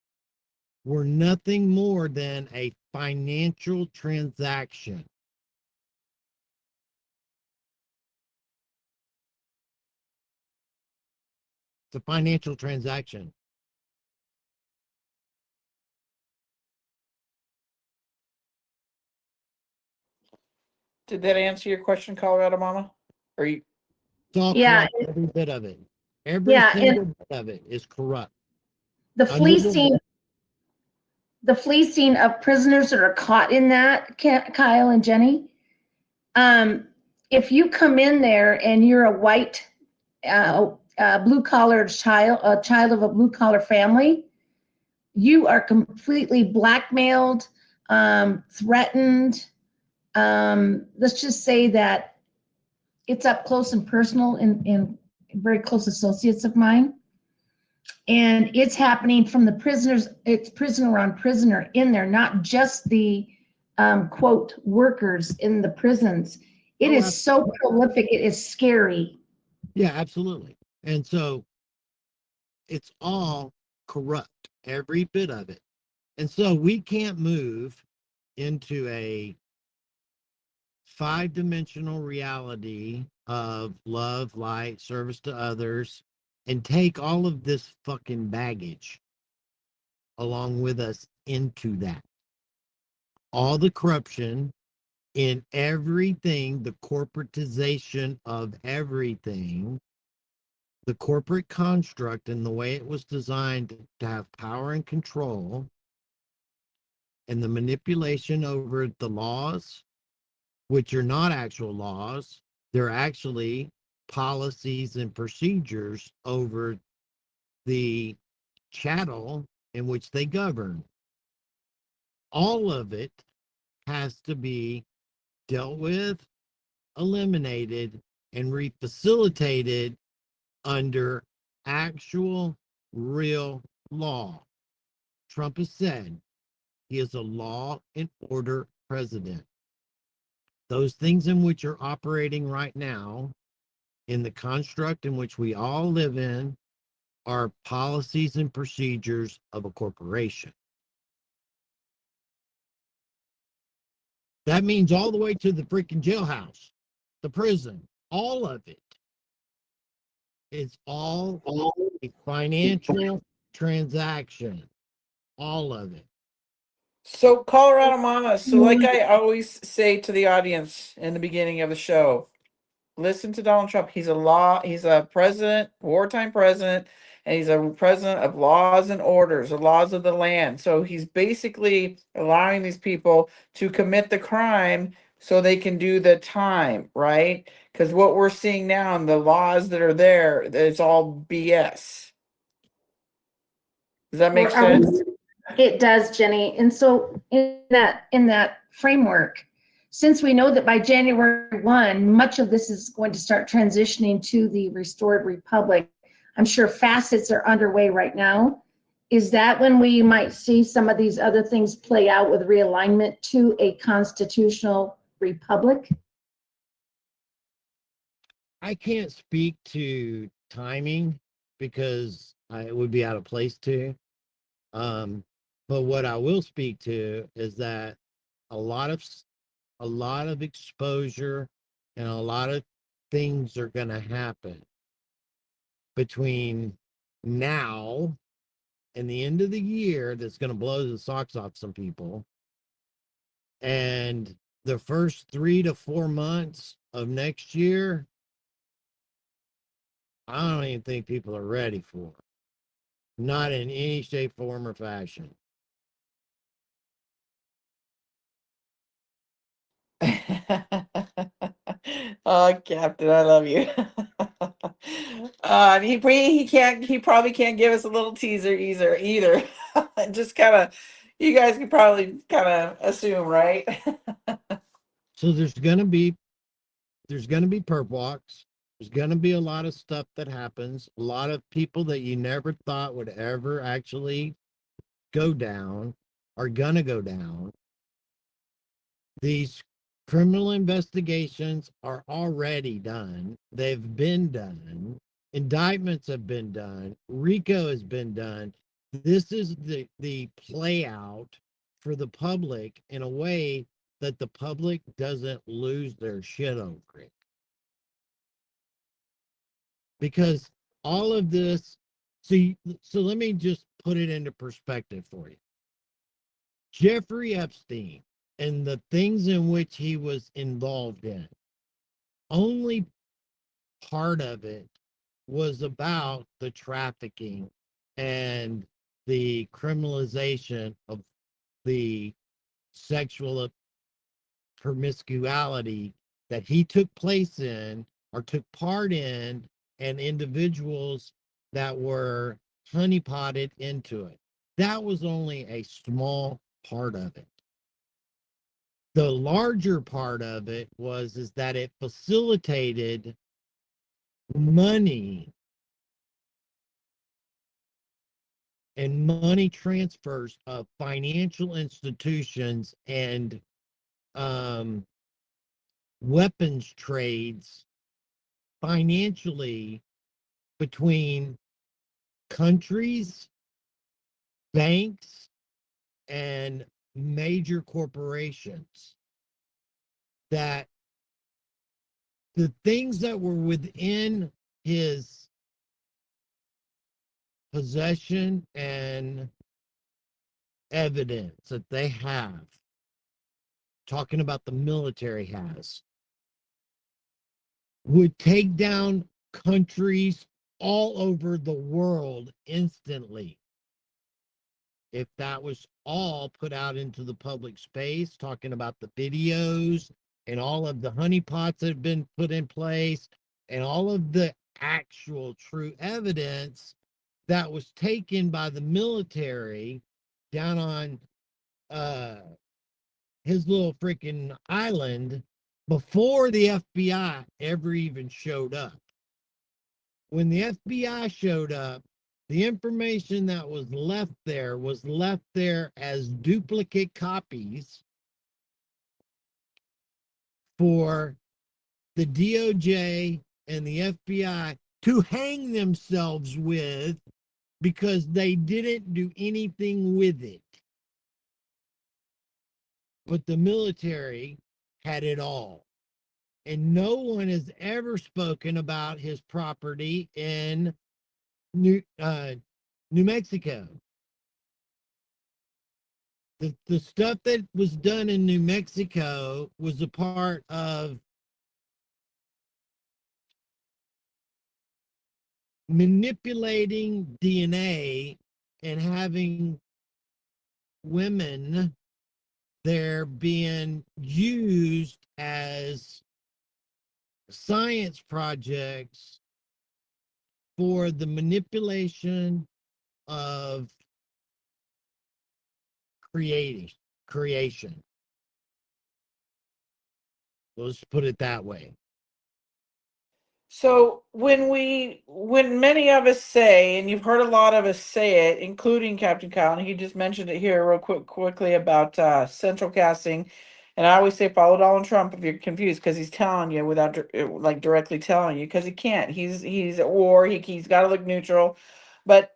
were nothing more than a financial transaction. It's a financial transaction. Did that answer your question, Colorado Mama? Or you? It's all Yeah, corrupt, every bit of it. Every yeah, single bit of it is corrupt. the fleecing of prisoners that are caught in that, Kyle and Jenny. If you come in there and you're a white, blue-collar child, a child of a blue-collar family, you are completely blackmailed, threatened. Let's just say that it's up close and personal in very close associates of mine. And it's happening from the prisoners, it's prisoner on prisoner in there, not just the quote workers in the prisons. It is so prolific, it is scary. Yeah, absolutely. And so it's all corrupt, every bit of it. And so we can't move into a 5-dimensional reality of love, light, service to others, and take all of this fucking baggage along with us into that. All the corruption in everything, the corporatization of everything, the corporate construct and the way it was designed to have power and control, and the manipulation over the laws, which are not actual laws, they're actually policies and procedures over the chattel in which they govern. All of it has to be dealt with, eliminated, and refacilitated under actual, real law. Trump has said he is a law and order president. Those things in which are operating right now, in the construct in which we all live in, are policies and procedures of a corporation. That means all the way to the freaking jailhouse, the prison, all of it. It's all a financial transaction, all of it. So Colorado Mama, so like I always say to the audience in the beginning of the show, listen to Donald Trump. He's a president, wartime president, and he's a president of laws and orders, the laws of the land. So he's basically allowing these people to commit the crime so they can do the time, right? Because what we're seeing now in the laws that are there, it's all BS. Does that make sense? It does, Jenny. And so in that framework, since we know that by January 1, much of this is going to start transitioning to the restored republic, I'm sure facets are underway right now. Is that when we might see some of these other things play out with realignment to a constitutional republic? I can't speak to timing because it would be out of place to. But what I will speak to is that a lot of exposure and a lot of things are going to happen between now and the end of the year that's going to blow the socks off some people, and the first 3 to 4 months of next year. I don't even think people are ready for it. Not in any shape, form, or fashion. Oh, Captain, I love you. He probably can't give us a little teaser either. Just kind of, you guys can probably kind of assume, right? So there's gonna be perp walks. There's gonna be a lot of stuff that happens. A lot of people that you never thought would ever actually go down are gonna go down. These criminal investigations are already done. They've been done. Indictments have been done. RICO has been done. This is the play out for the public in a way that the public doesn't lose their shit over it. Because all of this, so let me just put it into perspective for you. Jeffrey Epstein and the things in which he was involved in, only part of it was about the trafficking and the criminalization of the sexual promiscuity that he took place in or took part in, and individuals that were honeypotted into it. That was only a small part of it. The larger part of it is that it facilitated money and money transfers of financial institutions and weapons trades financially between countries, banks, and major corporations. That the things that were within his possession and evidence that they have, talking about the military has, would take down countries all over the world instantly. If that was all put out into the public space, talking about the videos and all of the honeypots that have been put in place and all of the actual true evidence that was taken by the military down on his little freaking island before the FBI ever even showed up. When the FBI showed up, the information that was left there as duplicate copies for the DOJ and the FBI to hang themselves with because they didn't do anything with it. But the military had it all. And no one has ever spoken about his property in New Mexico. The stuff that was done in New Mexico was a part of manipulating DNA and having women there being used as science projects for the manipulation of creation. Let's put it that way. So when many of us say, and you've heard a lot of us say it, including Captain Kyle, and he just mentioned it here real quickly about central casting, and I always say follow Donald Trump if you're confused because he's telling you without like directly telling you because he can't. He's at war. He's got to look neutral, but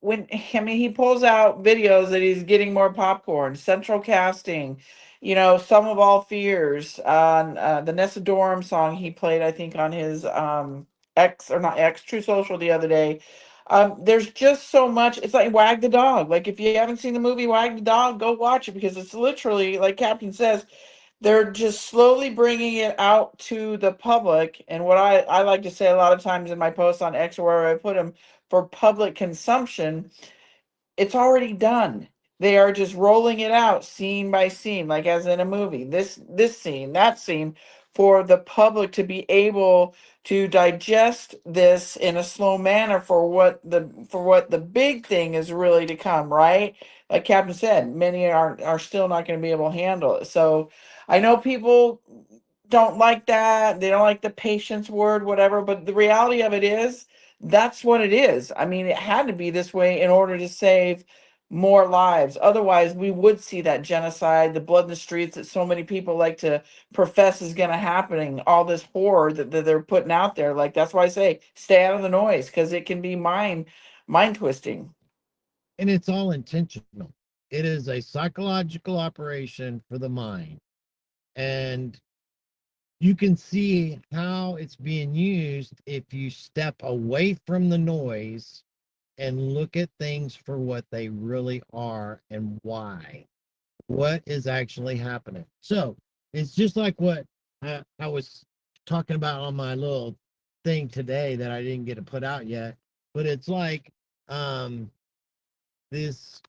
when he pulls out videos that he's getting more popcorn, central casting. Some of all fears on the Nessa Dorm song he played, I think, on his X or not X, True Social the other day. There's just so much. It's like Wag the Dog. Like if you haven't seen the movie Wag the Dog, go watch it because it's literally like Captain says, they're just slowly bringing it out to the public. And what I like to say a lot of times in my posts on X or wherever I put them for public consumption, it's already done. They are just rolling it out scene by scene, like as in a movie. This scene, that scene, for the public to be able to digest this in a slow manner for what the big thing is really to come, right? Like Captain said, many are still not going to be able to handle it. So I know people don't like that. They don't like the patience word, whatever, but the reality of it is that's what it is. I mean, it had to be this way in order to save more lives. Otherwise, we would see that genocide, the blood in the streets that so many people like to profess is going to happening, all this horror that they're putting out there. Like that's why I say stay out of the noise because it can be mind twisting. And it's all intentional. It is a psychological operation for the mind. And you can see how it's being used if you step away from the noise and look at things for what they really are and why. What is actually happening. So it's just like what I was talking about on my little thing today that I didn't get to put out yet. But it's like this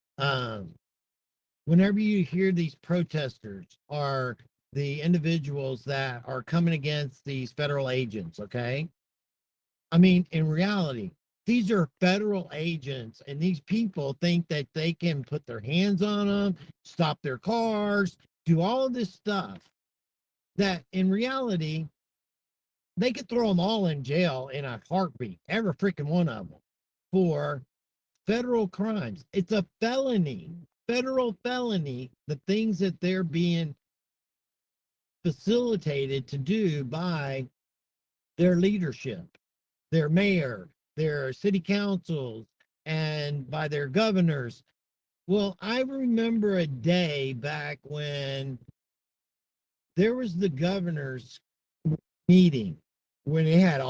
whenever you hear these protesters are the individuals that are coming against these federal agents, okay? I mean, in reality, these are federal agents, and these people think that they can put their hands on them, stop their cars, do all of this stuff that in reality, they could throw them all in jail in a heartbeat, every freaking one of them, for federal crimes. It's a felony, federal felony, the things that they're being facilitated to do by their leadership, their mayor, their city councils, and by their governors. Well, I remember a day back when there was the governor's meeting when they had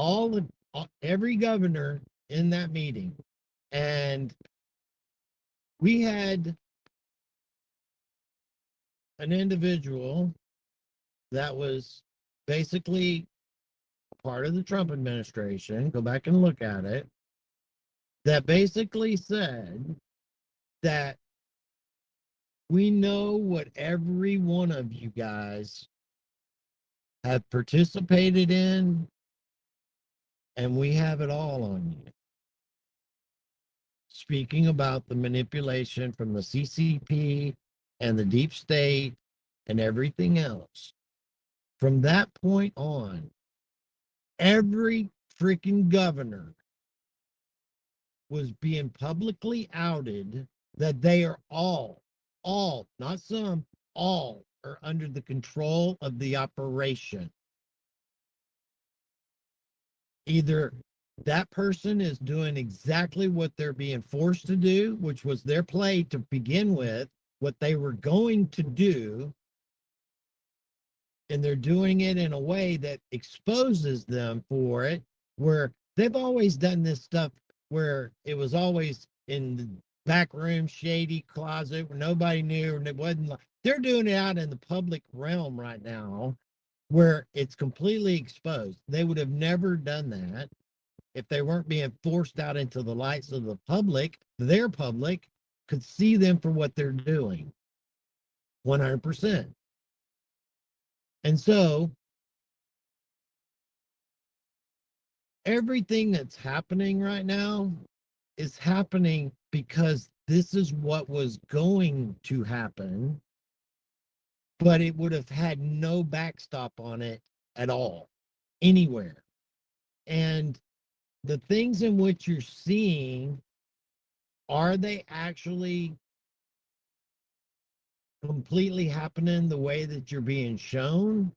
every governor in that meeting, and we had an individual that was basically part of the Trump administration, go back and look at it, that basically said that we know what every one of you guys have participated in, and we have it all on you. Speaking about the manipulation from the CCP and the deep state and everything else. From that point on, every freaking governor was being publicly outed that they are all, not some, all are under the control of the operation. Either that person is doing exactly what they're being forced to do, which was their play to begin with, what they were going to do, and they're doing it in a way that exposes them for it, where they've always done this stuff where it was always in the back room, shady closet where nobody knew, and it wasn't. They're doing it out in the public realm right now where it's completely exposed. They would have never done that if they weren't being forced out into the light so the public, their public, could see them for what they're doing. 100%. And so everything that's happening right now is happening because this is what was going to happen, but it would have had no backstop on it at all, anywhere. And the things in which you're seeing, are they actually completely happening the way that you're being shown?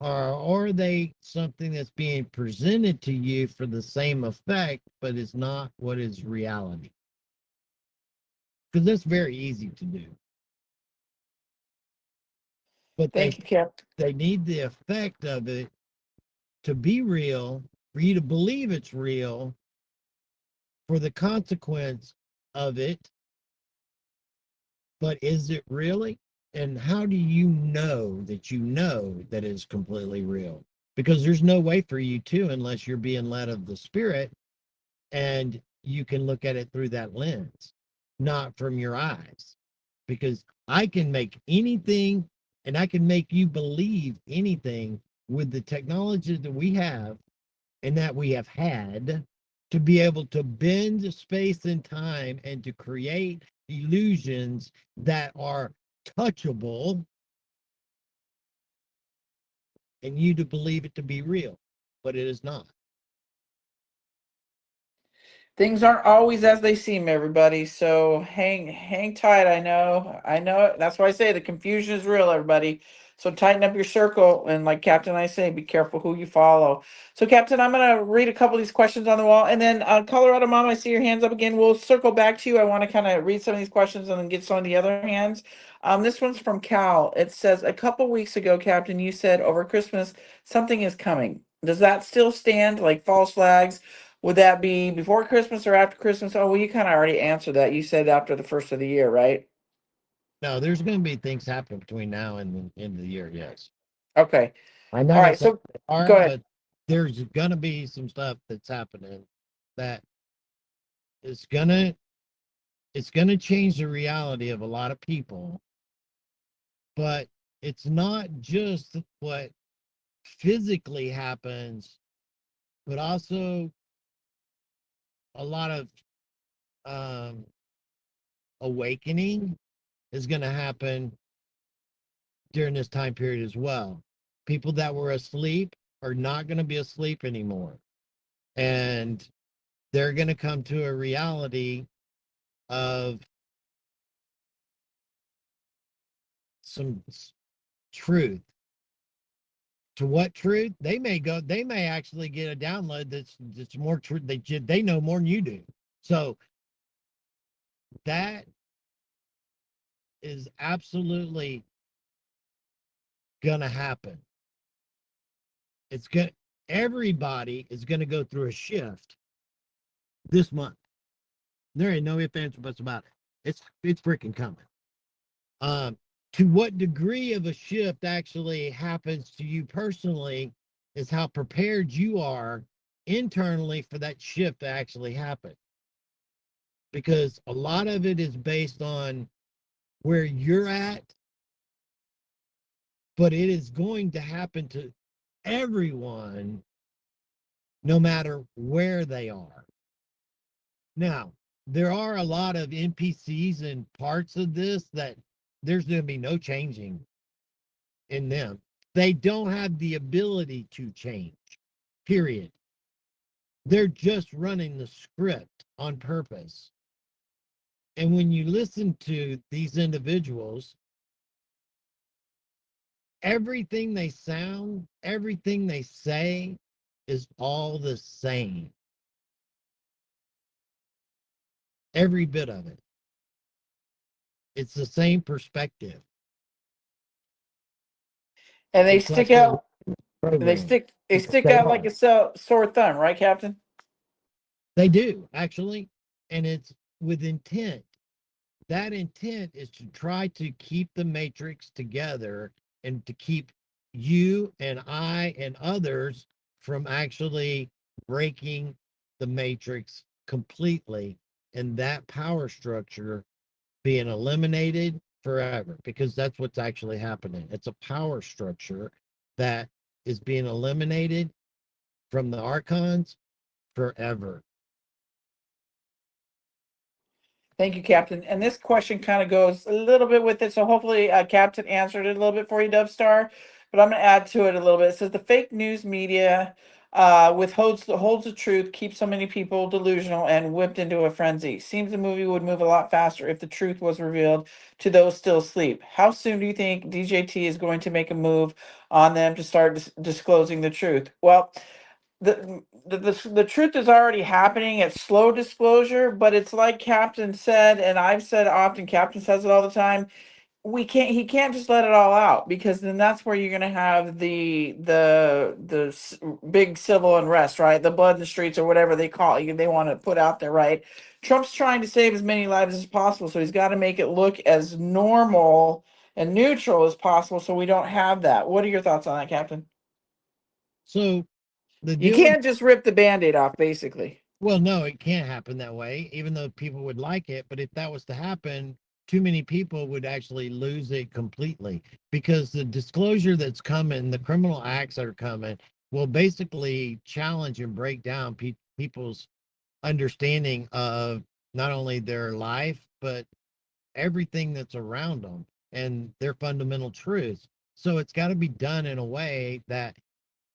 Or are they something that's being presented to you for the same effect, but it's not what is reality? Because that's very easy to do. But Thank you, Capt. they need the effect of it to be real, for you to believe it's real, for the consequence of it. But is it really? And how do you know that it's completely real? Because there's no way for you to, unless you're being led of the Spirit, and you can look at it through that lens, not from your eyes. Because I can make anything, and I can make you believe anything with the technology that we have and that we have had, to be able to bend space and time and to create illusions that are touchable, and you to believe it to be real, but it is not. Things aren't always as they seem, everybody. So hang tight. I know it. That's why I say the confusion is real, everybody. So tighten up your circle, and like Captain and I say, be careful who you follow. So Captain, I'm gonna read a couple of these questions on the wall, and then Colorado Mom, I see your hands up again. We'll circle back to you. I want to kind of read some of these questions and then get some of the other hands. This one's from Cal. It says, a couple weeks ago, Captain, you said over Christmas something is coming. Does that still stand? Like false flags? Would that be before Christmas or after Christmas? Oh, well, you kind of already answered that. You said after the first of the year, right? No, there's going to be things happening between now and the end of the year. Yes, Okay. I'm All not right. saying So they are, go ahead. but there's going to be some stuff that's happening that is gonna change the reality of a lot of people. But it's not just what physically happens, but also a lot of awakening is going to happen during this time period as well. People that were asleep are not going to be asleep anymore. And they're going to come to a reality of some truth. To what truth? They may actually get a download that's more truth. They know more than you do. So that is absolutely gonna happen. Everybody is gonna go through a shift this month. There ain't no ifs, ands, or buts about it. It's freaking coming. To what degree of a shift actually happens to you personally is how prepared you are internally for that shift to actually happen. Because a lot of it is based on where you're at, but it is going to happen to everyone no matter where they are. Now, there are a lot of NPCs and parts of this that there's going to be no changing in them. They don't have the ability to change, period. They're just running the script on purpose. And when you listen to these individuals, everything they sound, everything they say is all the same. Every bit of it. It's the same perspective. And they It's like stick out. They program. stick They out like are. a sore thumb, right, Captain? They do, actually. And it's with intent. That intent is to try to keep the matrix together and to keep you and I and others from actually breaking the matrix completely and that power structure being eliminated forever, because that's what's actually happening. It's a power structure that is being eliminated from the archons forever. Thank you, Captain. And this question kind of goes a little bit with it. So hopefully Captain answered it a little bit for you, Dove Star. But I'm going to add to it a little bit. It says the fake news media holds the truth, keeps so many people delusional and whipped into a frenzy. Seems the movie would move a lot faster if the truth was revealed to those still asleep. How soon do you think DJT is going to make a move on them to start disclosing the truth? Well, the truth is already happening. It's slow disclosure, but it's like Captain said, and I've said often, Captain says it all the time. He can't just let it all out, because then that's where you're going to have the big civil unrest, right? The blood in the streets, or whatever they call it, they want to put out there, right? Trump's trying to save as many lives as possible, so he's got to make it look as normal and neutral as possible, so we don't have that. What are your thoughts on that, Captain? So the You deal with, can't just rip the Band-Aid off, basically. well, no, it can't happen that way, even though people would like it. But if that was to happen, too many people would actually lose it completely, because the disclosure that's coming, the criminal acts that are coming, will basically challenge and break down people's understanding of not only their life, but everything that's around them and their fundamental truths. So it's got to be done in a way that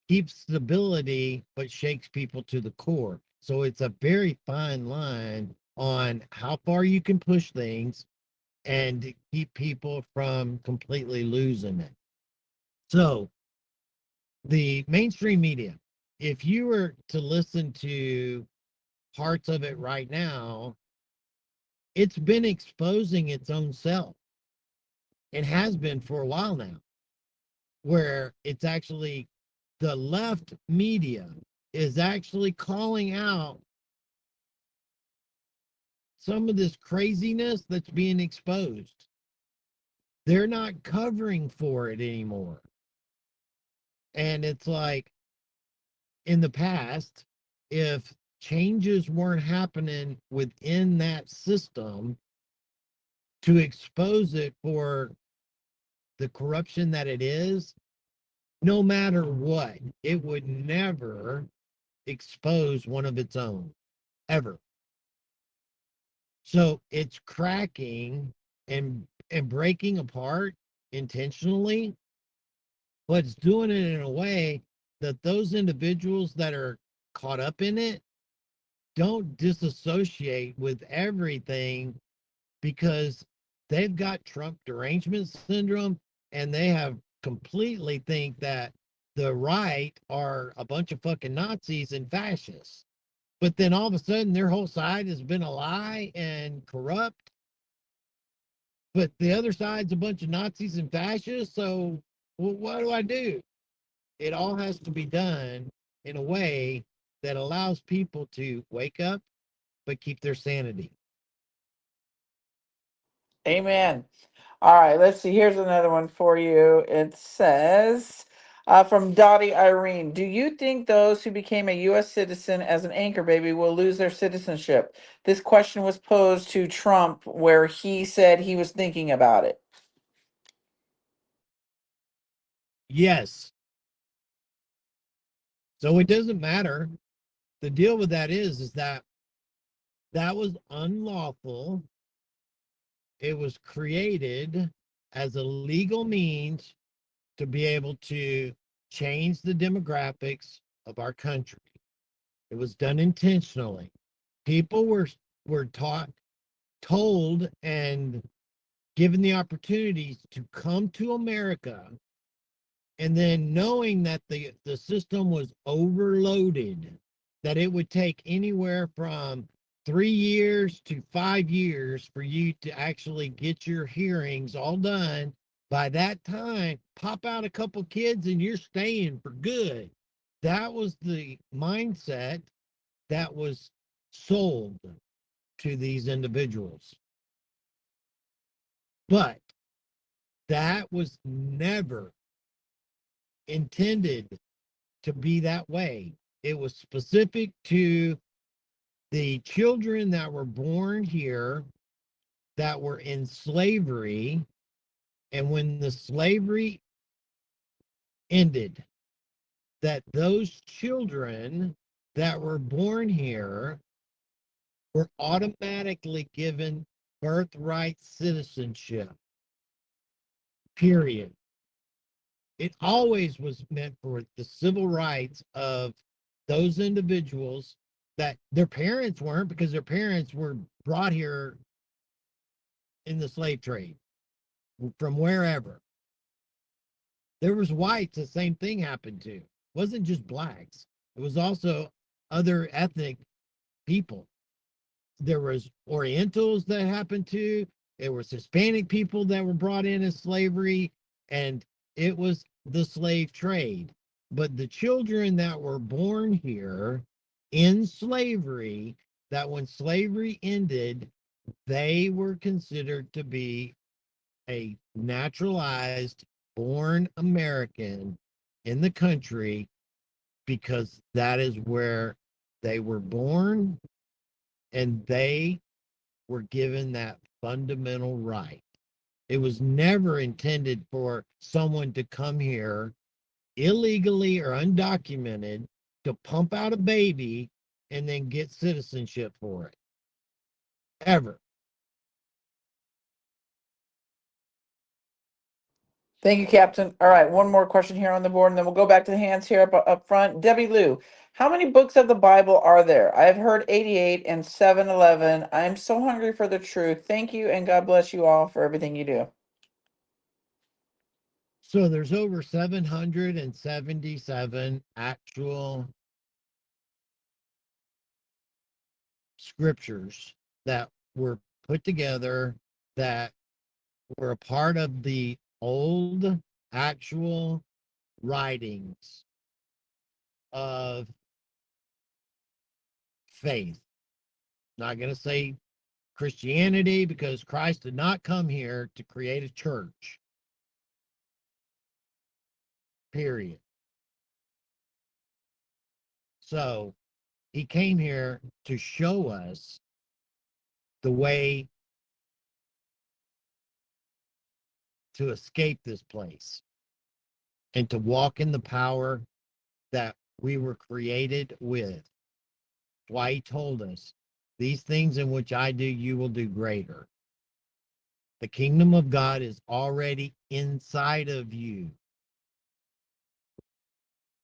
keeps stability but shakes people to the core. So it's a very fine line on how far you can push things and to keep people from completely losing it. So the mainstream media, if you were to listen to parts of it right now, it's been exposing its own self and has been for a while now, where it's actually the left media is actually calling out some of this craziness that's being exposed. They're not covering for it anymore. And it's like, in the past, if changes weren't happening within that system to expose it for the corruption that it is, no matter what, it would never expose one of its own, ever. So it's cracking and breaking apart intentionally, but it's doing it in a way that those individuals that are caught up in it don't disassociate with everything, because they've got Trump derangement syndrome, and they have completely think that the right are a bunch of fucking Nazis and fascists. But then all of a sudden their whole side has been a lie and corrupt. But the other side's a bunch of Nazis and fascists. So what do I do? It all has to be done in a way that allows people to wake up but keep their sanity. Amen. All right, let's see. Here's another one for you. It says from Dottie Irene, do you think those who became a U.S. citizen as an anchor baby will lose their citizenship? This question was posed to Trump, where he said he was thinking about it. Yes. So it doesn't matter. The deal with that is that was unlawful. It was created as a legal means to be able to change the demographics of our country. It was done intentionally. People were told and given the opportunities to come to America, and then knowing that the system was overloaded, that it would take anywhere from 3 years to 5 years for you to actually get your hearings all done. By that time, pop out a couple kids and you're staying for good. That was the mindset that was sold to these individuals. But that was never intended to be that way. It was specific to the children that were born here that were in slavery. And when the slavery ended, that those children that were born here were automatically given birthright citizenship. Period. It always was meant for the civil rights of those individuals that their parents weren't, because their parents were brought here in the slave trade from wherever. There was whites, the same thing happened to. It wasn't just blacks. It was also other ethnic people. There was Orientals that happened to. There was Hispanic people that were brought in as slavery, and it was the slave trade. But the children that were born here in slavery, that when slavery ended, they were considered to be a naturalized born American in the country, because that is where they were born and they were given that fundamental right. It was never intended for someone to come here illegally or undocumented to pump out a baby and then get citizenship for it. Ever. Thank you, Captain. All right, one more question here on the board, and then we'll go back to the hands here up front. Debbie Lou, how many books of the Bible are there? I've heard 88 and 711. I'm so hungry for the truth. Thank you, and God bless you all for everything you do. So there's over 777 actual scriptures that were put together, that were a part of the old actual writings of faith. Not going to say Christianity, because Christ did not come here to create a church. Period. So he came here to show us the way to escape this place and to walk in the power that we were created with. Why he told us, these things in which I do, you will do greater. The kingdom of God is already inside of you.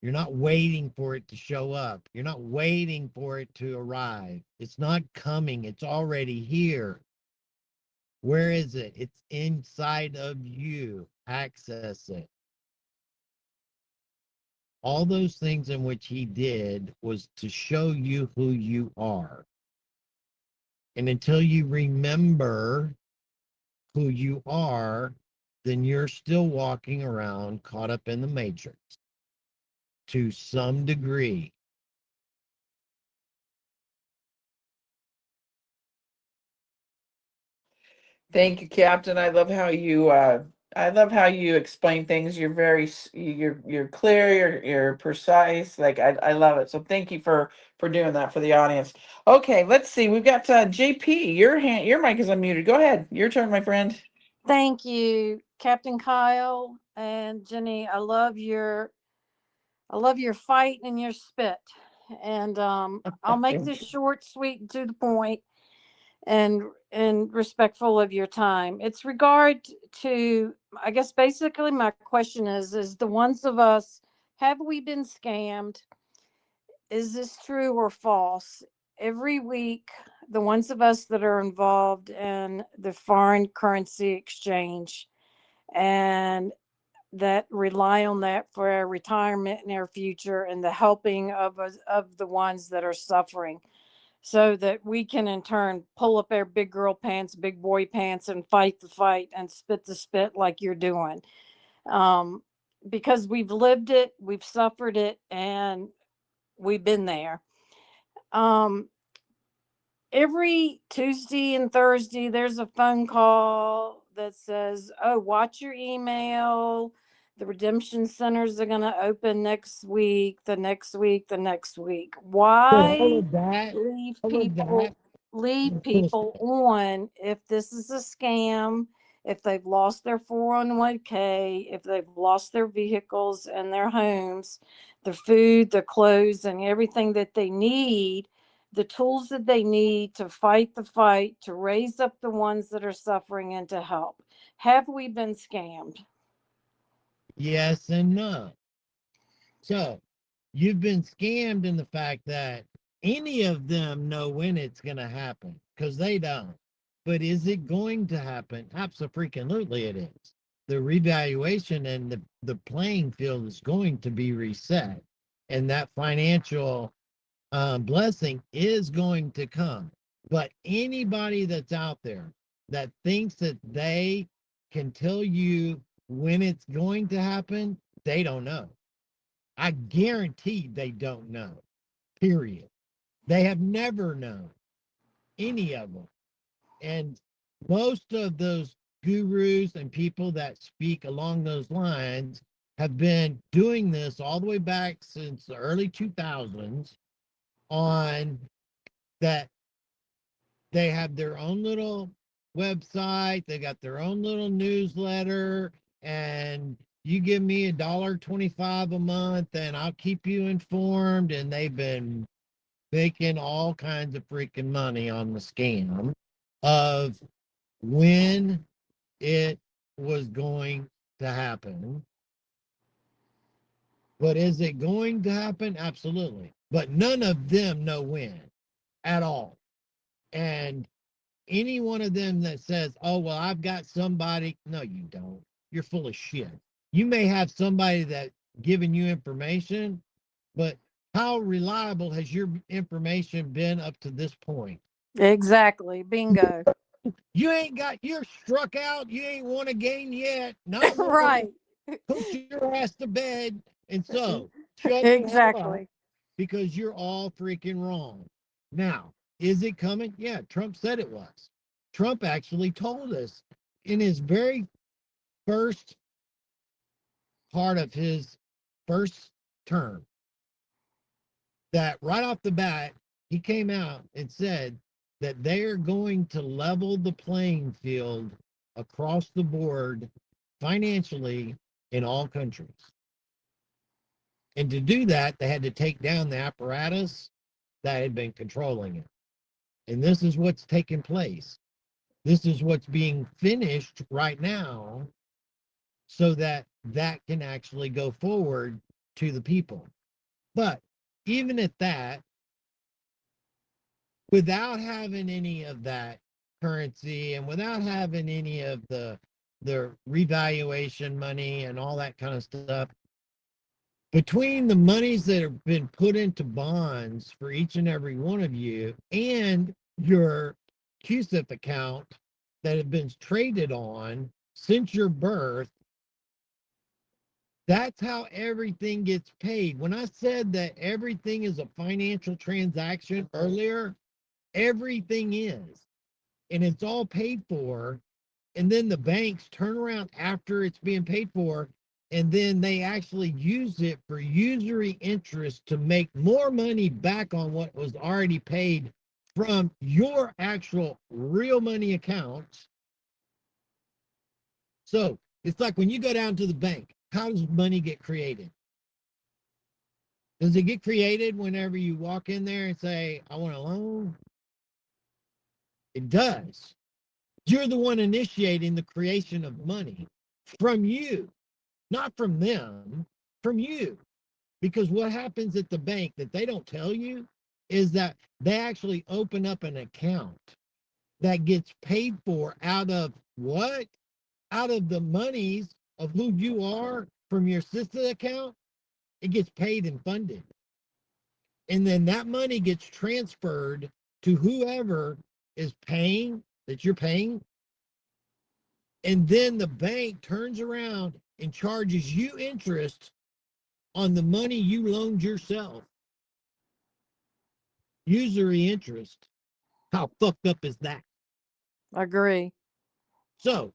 You're not waiting for it to show up. You're not waiting for it to arrive. It's not coming. It's already here. Where is it? It's inside of you. Access it. All those things in which he did was to show you who you are. And until you remember who you are, then you're still walking around caught up in the matrix to some degree. Thank you, Captain. I love how you explain things. You're you're clear, you're precise. Like I love it. So thank you for doing that for the audience. Okay, let's see. We've got JP. Your mic is unmuted. Go ahead. Your turn, my friend. Thank you, Captain Kyle and Jenny. I love your fight and your spit. And I'll make this short, sweet, and to the point, and respectful of your time. It's regard to, I guess, basically my question is the ones of us, have we been scammed? Is this true or false? Every week, the ones of us that are involved in the foreign currency exchange and that rely on that for our retirement and our future and the helping of us, of the ones that are suffering, so that we can in turn pull up our big girl pants, big boy pants, and fight the fight and spit the spit like you're doing. Um, because we've lived it, we've suffered it, and we've been there. Um, every Tuesday and Thursday, there's a phone call that says, "Oh, watch your email. The redemption centers are going to open next week, the next week, the next week." So all Why of that, leave all of that people leave is people bullshit. on if this is a scam, if they've lost their 401k, if they've lost their vehicles and their homes, their food, their clothes, and everything that they need, the tools that they need to fight the fight, to raise up the ones that are suffering and to help. Have we been scammed? Yes and no. So you've been scammed in the fact that any of them know when it's going to happen, because they don't. But is it going to happen? Absolutely, it is. The revaluation and the playing field is going to be reset, and that financial blessing is going to come. But anybody that's out there that thinks that they can tell you when it's going to happen, they don't know. I guarantee they don't know, period. They have never known, any of them. And most of those gurus and people that speak along those lines have been doing this all the way back since the early 2000s, on that they have their own little website, they got their own little newsletter, and you give me $1.25 a month and I'll keep you informed. And they've been making all kinds of freaking money on the scam of when it was going to happen. But is it going to happen? Absolutely. But none of them know when at all. And any one of them that says, "Oh, well, I've got somebody," no, you don't. You're full of shit. You may have somebody that giving you information, but how reliable has your information been up to this point? Exactly. Bingo. You're struck out. You ain't won a game yet. Not one. Right. Put your ass to bed. And so shut the hell up, Exactly. because you're all freaking wrong. Now, is it coming? Yeah, Trump said it was. Trump actually told us in his very first part of his first term that right off the bat, he came out and said that they're going to level the playing field across the board financially in all countries. And to do that, they had to take down the apparatus that had been controlling it. And this is what's taking place. This is what's being finished right now, so that that can actually go forward to the people. But even at that, without having any of that currency and without having any of the revaluation money and all that kind of stuff, between the monies that have been put into bonds for each and every one of you and your QSIF account that have been traded on since your birth, that's how everything gets paid. When I said that everything is a financial transaction earlier, everything is. And it's all paid for And then the banks turn around after it's being paid for, and then they actually use it for usury interest to make more money back on what was already paid from your actual real money accounts. So it's like when you go down to the bank, how does money get created? Does it get created whenever you walk in there and say, I want a loan? It does. You're the one initiating the creation of money from you, not from them, from you. Because what happens at the bank that they don't tell you is that they actually open up an account that gets paid for out of what? Out of the monies of who you are from your sister account. It gets paid and funded. And then that money gets transferred to whoever is paying, that you're paying. And then the bank turns around and charges you interest on the money you loaned yourself. Usury interest. How fucked up is that? Agree. So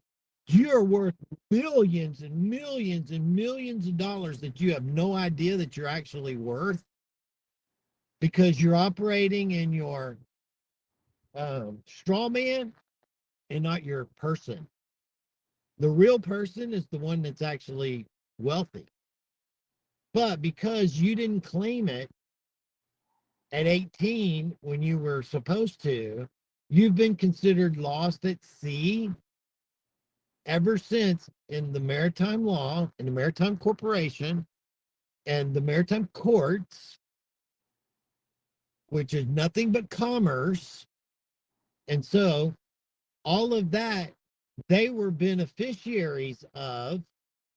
you're worth millions and millions and millions of dollars that you have no idea that you're actually worth, because you're operating in your straw man and not your person. The real person is the one that's actually wealthy. But because you didn't claim it at 18 when you were supposed to, you've been considered lost at sea ever since in the maritime law, in the maritime corporation, and the maritime courts, which is nothing but commerce. And so all of that, they were beneficiaries of,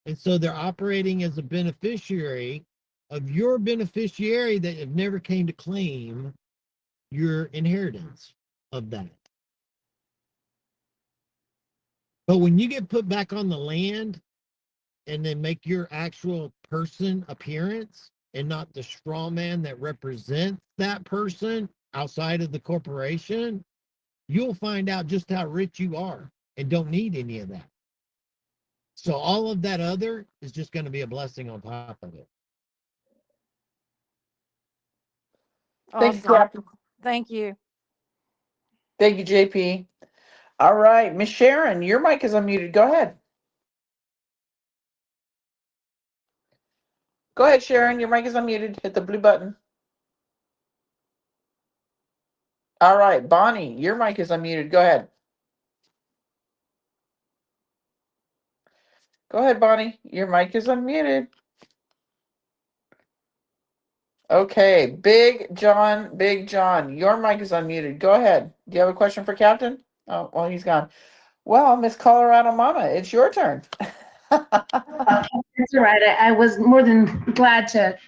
and so they're operating as a beneficiary of your beneficiary that have never came to claim your inheritance of that. But when you get put back on the land and then make your actual person appearance and not the straw man that represents that person outside of the corporation, you'll find out just how rich you are and don't need any of that. So all of that other is just going to be a blessing on top of it. Thank you, Awesome. Captain. Thank you. Thank you, JP. All right, Miss Sharon, your mic is unmuted. Go ahead. Go ahead, Sharon. Your mic is unmuted. Hit the blue button. All right, Bonnie, your mic is unmuted. Go ahead. Go ahead, Bonnie. Your mic is unmuted. Okay, Big John, your mic is unmuted. Go ahead. Do you have a question for Captain? Oh, well, he's gone. Well, Miss Colorado Mama, it's your turn. That's all right. I was more than glad to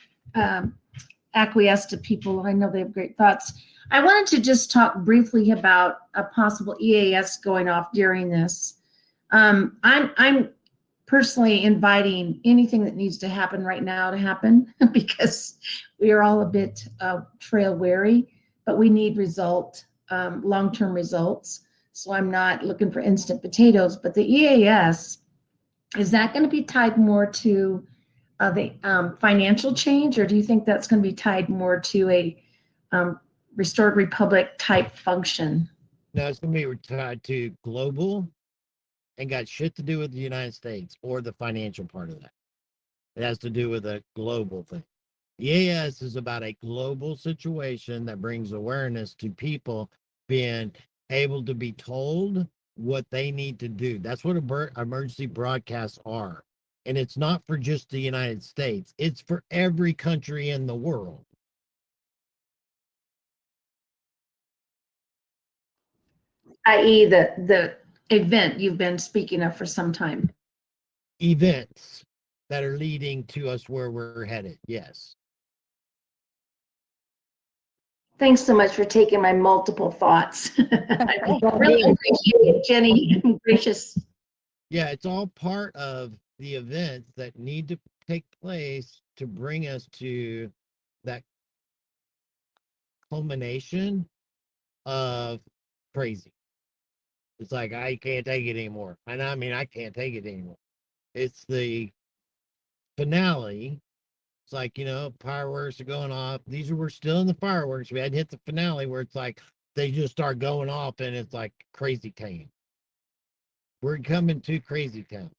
acquiesce to people. I know they have great thoughts. I wanted to just talk briefly about a possible EAS going off during this. I'm personally inviting anything that needs to happen right now to happen because we are all a bit trail weary, but we need long-term results. So I'm not looking for instant potatoes, but the EAS, is that going to be tied more to the financial change, or do you think that's going to be tied more to a restored republic type function? No, it's going to be tied to global and got shit to do with the United States or the financial part of that. It has to do with a global thing. EAS is about a global situation that brings awareness to people being able to be told what they need to do. That's what emergency broadcasts are. And it's not for just the United States. It's for every country in the world. I.e. the event you've been speaking of for some time. Events that are leading to us where we're headed. Yes. Thanks so much for taking my multiple thoughts. I really appreciate it, Jenny. Gracious. Yeah, it's all part of the events that need to take place to bring us to that culmination of crazy. It's like, I can't take it anymore. And I mean, I can't take it anymore. It's the finale. It's like, fireworks are going off. We're still in the fireworks. We hadn't hit the finale where it's like they just start going off and it's like crazy town. We're coming to crazy town.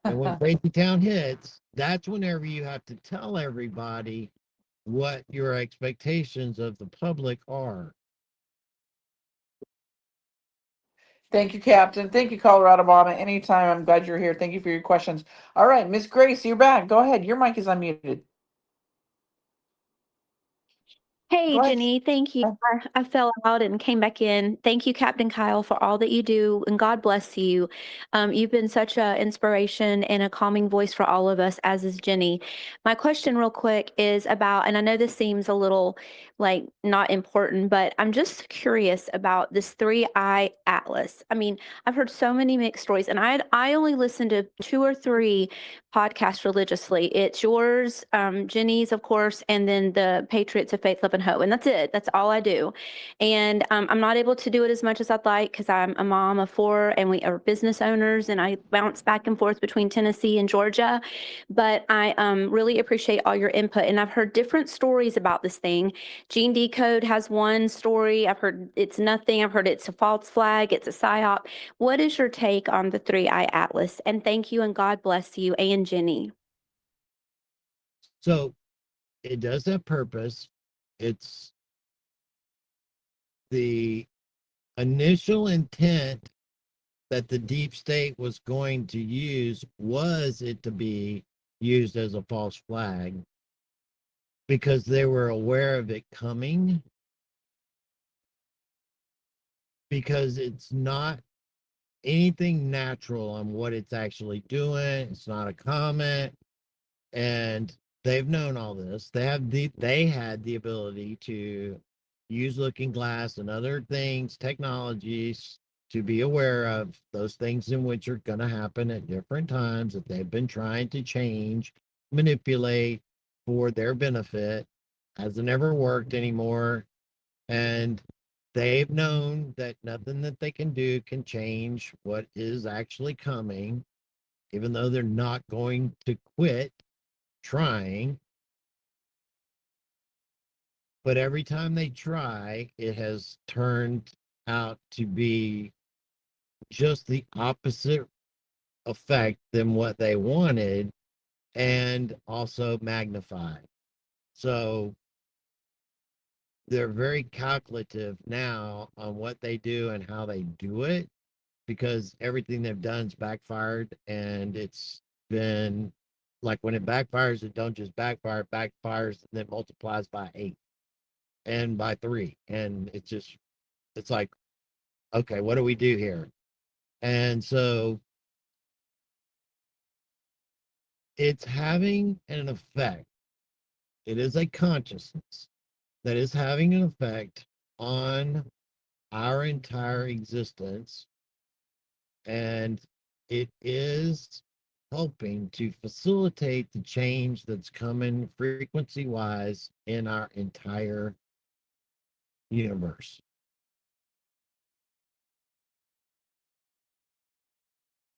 And when crazy town hits, that's whenever you have to tell everybody what your expectations of the public are. Thank you, Captain. Thank you, Colorado Mama. Anytime. I'm glad you're here. Thank you for your questions. All right, Miss Grace, you're back. Go ahead. Your mic is unmuted. Hey, Go ahead. Jenny, thank you. I fell out and came back in. Thank you, Captain Kyle, for all that you do, and God bless you. You've been such an inspiration and a calming voice for all of us, as is Jenny. My question, real quick, is about, and I know this seems a little like not important, but I'm just curious about this 3I Atlas. I mean, I've heard so many mixed stories, and I only listen to 2 or 3 podcasts religiously. It's yours, Jenny's, of course, and then the Patriots of Faith, Love, and Hope. And that's it. That's all I do. And I'm not able to do it as much as I'd like because I'm a mom of 4 and we are business owners, and I bounce back and forth between Tennessee and Georgia. But I really appreciate all your input. And I've heard different stories about this thing. Gene Decode has one story. I've heard it's nothing. I've heard it's a false flag. It's a psyop. What is your take on the 3I Atlas? And thank you, and God bless you and Jenny. So it does have purpose. It's the initial intent that the deep state was going to use was it to be used as a false flag because they were aware of it coming, because it's not anything natural on what it's actually doing. It's not a comment, and they've known all this. They had the ability to use Looking Glass and other things, technologies, to be aware of those things in which are going to happen at different times that they've been trying to change, manipulate for their benefit. Hasn't ever worked anymore. And they've known that nothing that they can do can change what is actually coming, even though they're not going to quit trying. But every time they try, it has turned out to be just the opposite effect than what they wanted, and also magnified. So they're very calculative now on what they do and how they do it, because everything they've done's backfired, and it's been like when it backfires, it don't just backfire, it backfires and then multiplies by 8 and by 3. And it's like, okay, what do we do here? And so it's having an effect. It is a consciousness that is having an effect on our entire existence, and it is helping to facilitate the change that's coming frequency wise in our entire universe.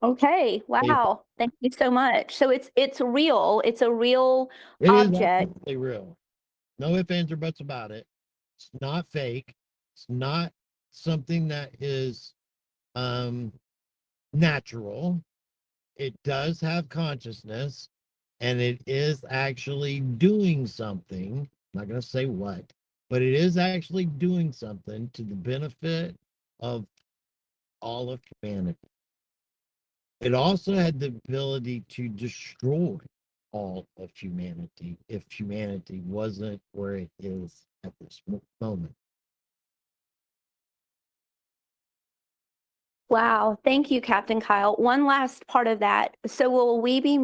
Okay. Wow. Thank you so much. So it's real. It's a real It is object. absolutely real. No ifs, ands, or buts about it. It's not fake. It's not something that is natural. It does have consciousness, and it is actually doing something. I'm not going to say what, but it is actually doing something to the benefit of all of humanity. It also had the ability to destroy all of humanity if humanity wasn't where it is at this moment. Wow. Thank you, Captain Kyle. One last part of that. So will we be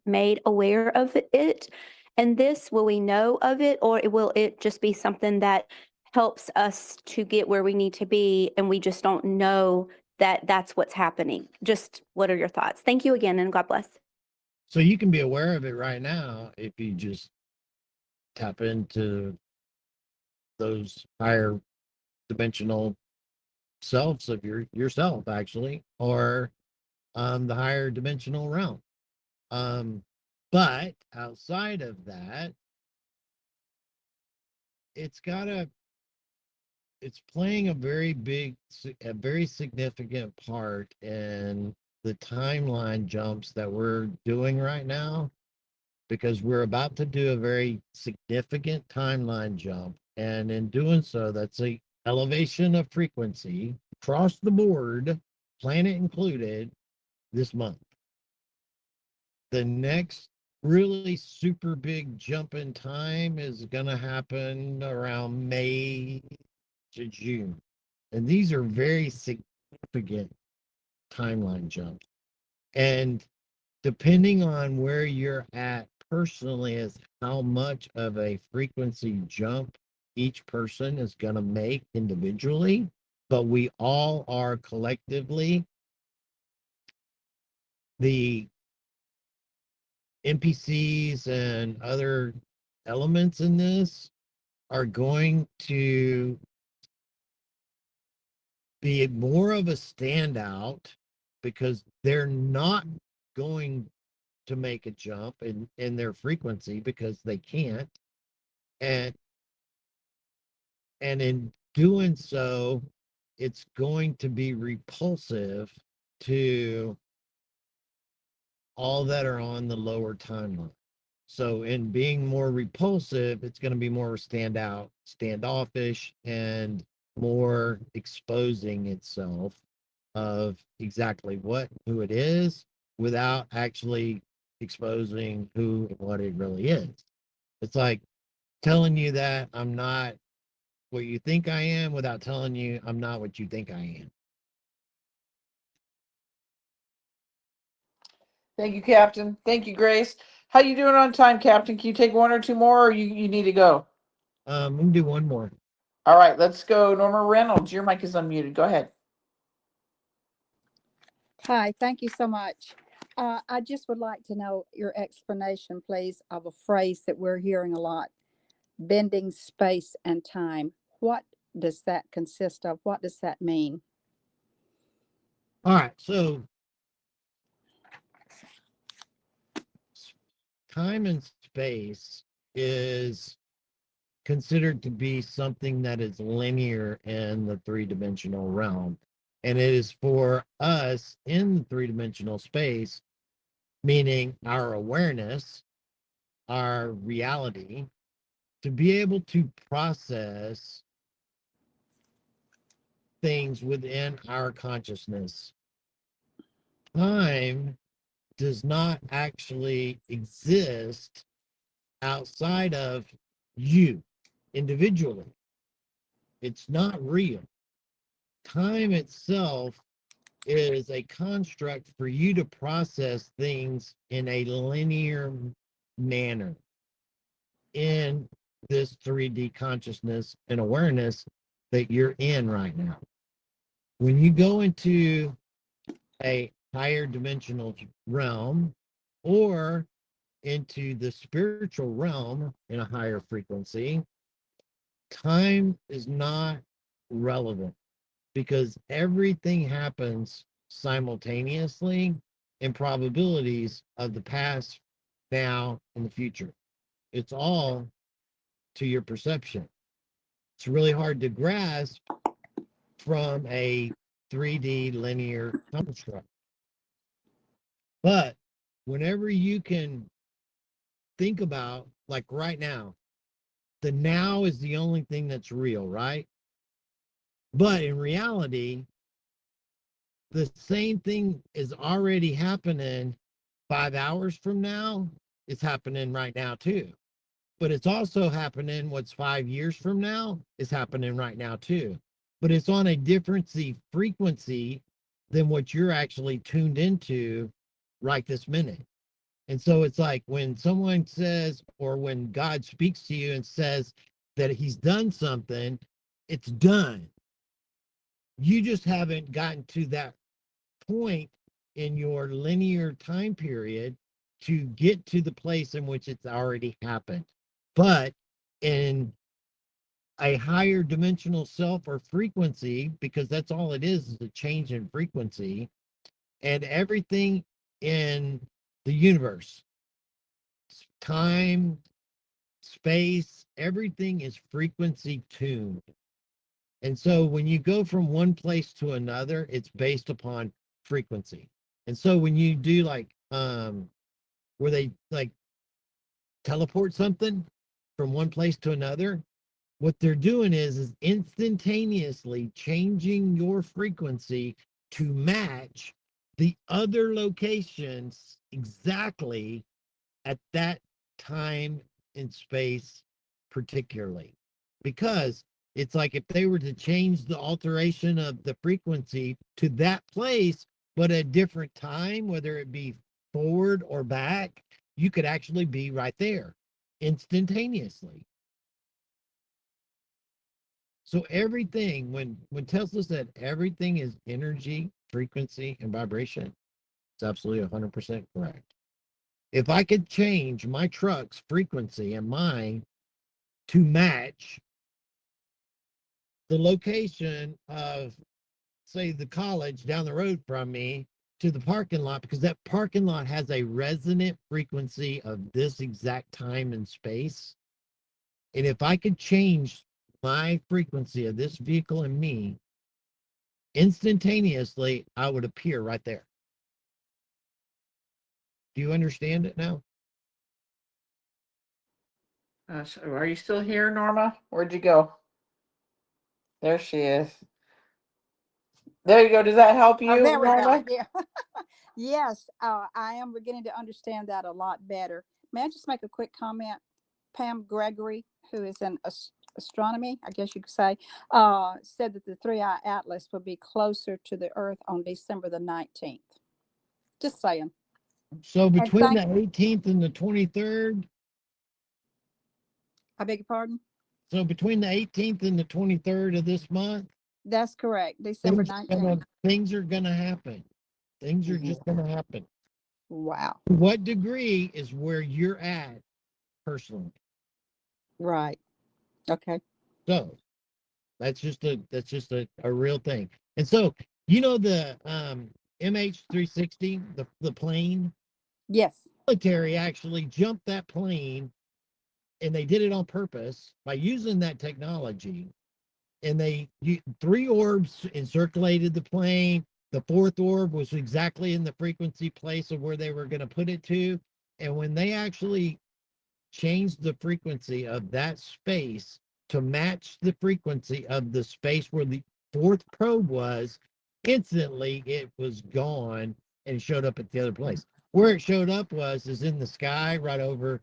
made aware of it? And this, will we know of it, or will it just be something that helps us to get where we need to be and we just don't know that that's what's happening? Just what are your thoughts? Thank you again, and God bless. So you can be aware of it right now if you just tap into those higher dimensional selves of yourself actually, or the higher dimensional realm. But outside of that, it's playing a very significant part in the timeline jumps that we're doing right now, because we're about to do a very significant timeline jump. And in doing so, that's a elevation of frequency across the board, planet included, this month. The next really super big jump in time is going to happen around May to June. And these are very significant timeline jumps. And depending on where you're at personally is how much of a frequency jump each person is going to make individually. But we all are collectively, the NPCs and other elements in this are going to be more of a standout, because they're not going to make a jump in their frequency because they can't. And in doing so, it's going to be repulsive to all that are on the lower timeline. So in being more repulsive, it's going to be more standoffish, and more exposing itself of exactly who it is, without actually exposing who and what it really is. It's like telling you that I'm not what you think I am without telling you I'm not what you think I am. Thank you, Captain. Thank you, Grace. How you doing on time, Captain? Can you take one or two more, or you need to go? We can do one more. All right, let's go. Norma Reynolds, your mic is unmuted. Go ahead. Hi, thank you so much. I just would like to know your explanation, please, of a phrase that we're hearing a lot: bending space and time. What does that consist of? What does that mean? All right, so time and space is considered to be something that is linear in the three-dimensional realm. And it is for us in the three-dimensional space, meaning our awareness, our reality, to be able to process things within our consciousness. Time does not actually exist outside of you individually. It's not real. Time itself is a construct for you to process things in a linear manner in this 3D consciousness and awareness that you're in right now. When you go into a higher dimensional realm, or into the spiritual realm in a higher frequency, time is not relevant, because everything happens simultaneously in probabilities of the past, now, and the future. It's all to your perception. It's really hard to grasp from a 3D linear construct. But whenever you can think about, like right now, the now is the only thing that's real, right? But in reality, the same thing is already happening 5 hours from now. It's happening right now too. But it's also happening what's 5 years from now is happening right now too. But it's on a different frequency than what you're actually tuned into right this minute. And so it's like when someone says, or when God speaks to you and says that he's done something, it's done. You just haven't gotten to that point in your linear time period to get to the place in which it's already happened. But in a higher dimensional self or frequency, because that's all it is a change in frequency. And everything in the universe, time, space, everything is frequency tuned. And so when you go from one place to another, it's based upon frequency. And so when you do like where they like teleport something from one place to another, what they're doing is instantaneously changing your frequency to match the other locations exactly at that time and space, particularly. Because it's like if they were to change the alteration of the frequency to that place, but at a different time, whether it be forward or back, you could actually be right there instantaneously. So everything, when Tesla said everything is energy, frequency, and vibration, it's absolutely 100% correct. If I could change my truck's frequency and mine to match the location of, say, the college down the road from me to the parking lot, because that parking lot has a resonant frequency of this exact time and space. And if I could change my frequency of this vehicle and me, instantaneously, I would appear right there. Do you understand it now? So are you still here, Norma? Where'd you go? There she is. There you go. Does that help you, There we go. Norma? Yeah. Yes, I am beginning to understand that a lot better. May I just make a quick comment? Pam Gregory, who is in astronomy, I guess you could say, said that the 3-eye atlas would be closer to the Earth on December the 19th. Just saying. So And between thank, the 18th and the 23rd, I beg your pardon? so between the 18th and the 23rd of this month, That's correct. December 19th. things are gonna happen. Things are just gonna happen. Wow. To what degree is where you're at personally? Right. Okay. So that's just a real thing. And so you know the MH360, the plane, Yes. military actually jumped that plane, and they did it on purpose by using that technology. And three orbs encirculated the plane. The fourth orb was exactly in the frequency place of where they were going to put it to. And when they actually changed the frequency of that space to match the frequency of the space where the fourth probe was, instantly it was gone and showed up at the other place. Where it showed up is in the sky right over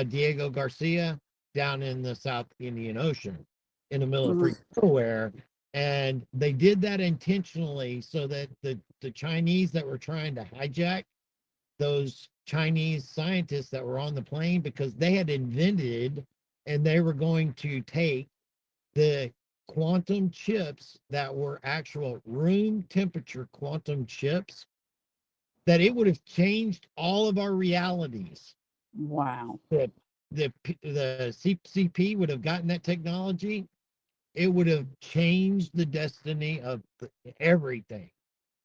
Diego Garcia down in the South Indian Ocean in the middle of freaking nowhere. And they did that intentionally so that the Chinese that were trying to hijack those Chinese scientists that were on the plane, because they had invented and they were going to take the quantum chips that were actual room temperature quantum chips, that it would have changed all of our realities. Wow. The CCP would have gotten that technology. It would have changed the destiny of everything.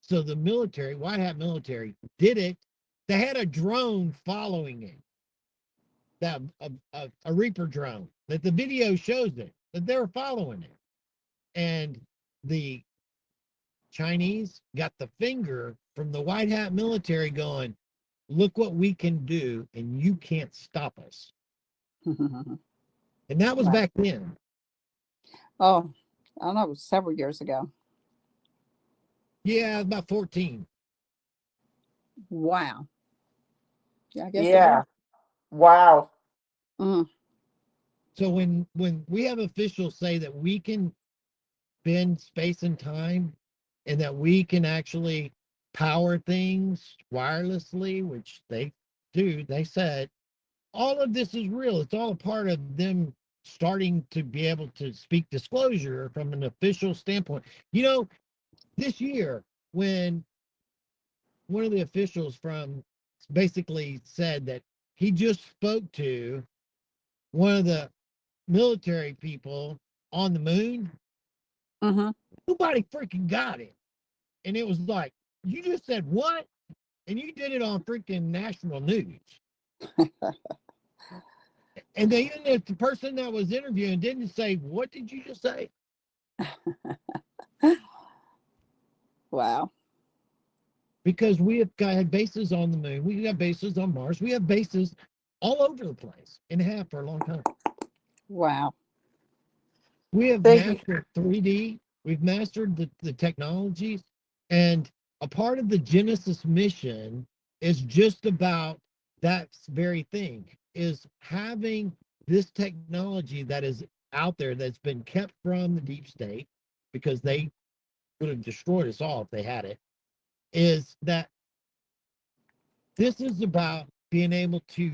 So the military, white hat military, did it. They had a drone following it, that a Reaper drone. That the video shows it that they were following it, and the Chinese got the finger from the white hat military, going, "Look what we can do, and you can't stop us." And that was Wow. back then. Oh, I don't know, it was several years ago. Yeah, about 14. Wow. Yeah, I guess it Yeah. Wow. was. So when we have officials say that we can bend space and time, and that we can actually power things wirelessly, which they do, they said all of this is real. It's all a part of them starting to be able to speak disclosure from an official standpoint. You know, this year, when one of the officials from basically said that he just spoke to one of the military people on the moon, Mm-hmm. nobody freaking got it. And it was like, you just said what? And you did it on freaking national news. And then if the person that was interviewing didn't say, what did you just say? Wow. Because we have got bases on the moon, we got bases on Mars, we have bases all over the place and have for a long time. Wow. We have Thank you. mastered 3D, we've mastered the technologies, and a part of the Genesis mission is just about that very thing, is having this technology that is out there that's been kept from the deep state because they would have destroyed us all if they had it, is that this is about being able to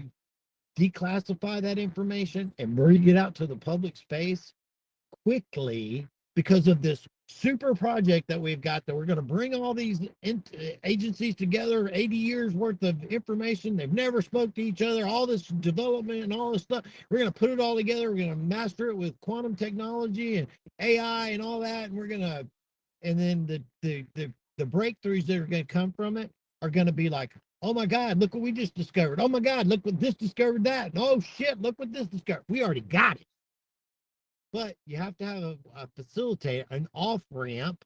declassify that information and bring it out to the public space quickly because of this super project that we've got, that we're going to bring all these agencies together, 80 years worth of information. They've never spoke to each other, all this development and all this stuff. We're going to put it all together. We're going to master it with quantum technology and AI and all that. And we're going to, and then the breakthroughs that are going to come from it are going to be like, oh my God, look what we just discovered. Oh my God, look what this discovered that. And oh shit, look what this discovered. We already got it. But you have to have a facilitator, an off ramp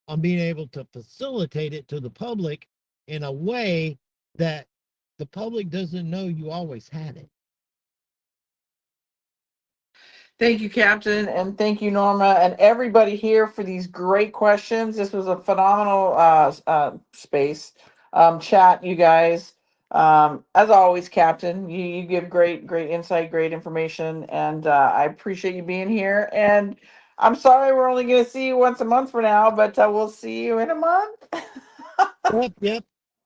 on being able to facilitate it to the public in a way that the public doesn't know you always had it. Thank you, Captain, and thank you, Norma, and everybody here for these great questions. This was a phenomenal space chat, you guys. As always, Captain, you give great insight, great information, and I appreciate you being here. And I'm sorry we're only going to see you once a month for now, but we'll see you in a month. Yep.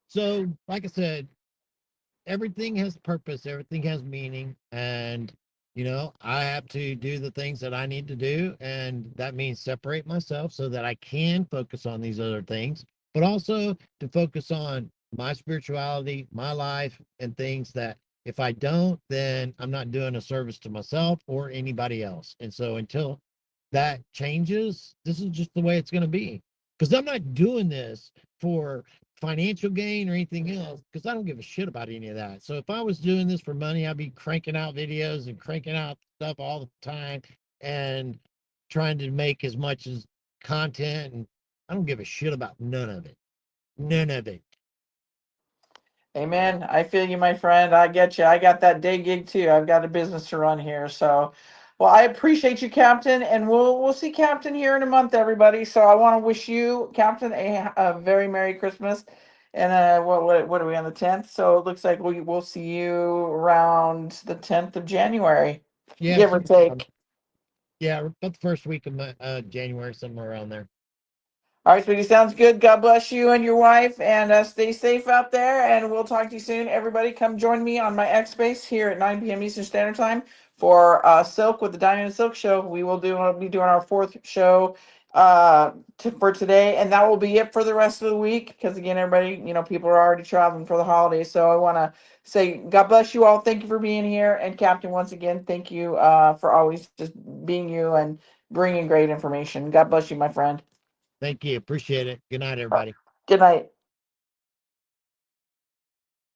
So, like I said, everything has purpose, everything has meaning, and I have to do the things that I need to do, and that means separate myself so that I can focus on these other things, but also to focus on my spirituality, my life, and things that if I don't, then I'm not doing a service to myself or anybody else. And so until that changes, this is just the way it's going to be, because I'm not doing this for financial gain or anything else, because I don't give a shit about any of that. So if I was doing this for money, I'd be cranking out videos and cranking out stuff all the time and trying to make as much as content, and I don't give a shit about none of it. None of it. Amen. I feel you, my friend. I get you. I got that day gig too. I've got a business to run here. So, well, I appreciate you, Captain, and we'll see Captain here in a month, everybody. So I want to wish you, Captain, a very Merry Christmas. And what are we on the 10th? So it looks like we'll see you around the 10th of January, Yeah, give or take. Yeah, about the first week of January, somewhere around there. All right, sweetie, sounds good. God bless you and your wife, and stay safe out there. And we'll talk to you soon. Everybody, come join me on my X Space here at 9 p.m. Eastern Standard Time for Silk with the Diamond and Silk Show. We'll be doing our 4th show for today, and that will be it for the rest of the week. Because again, everybody, people are already traveling for the holidays. So I want to say, God bless you all. Thank you for being here, and Captain, once again, thank you for always just being you and bringing great information. God bless you, my friend. Thank you. Appreciate it. Good night, everybody. Good night.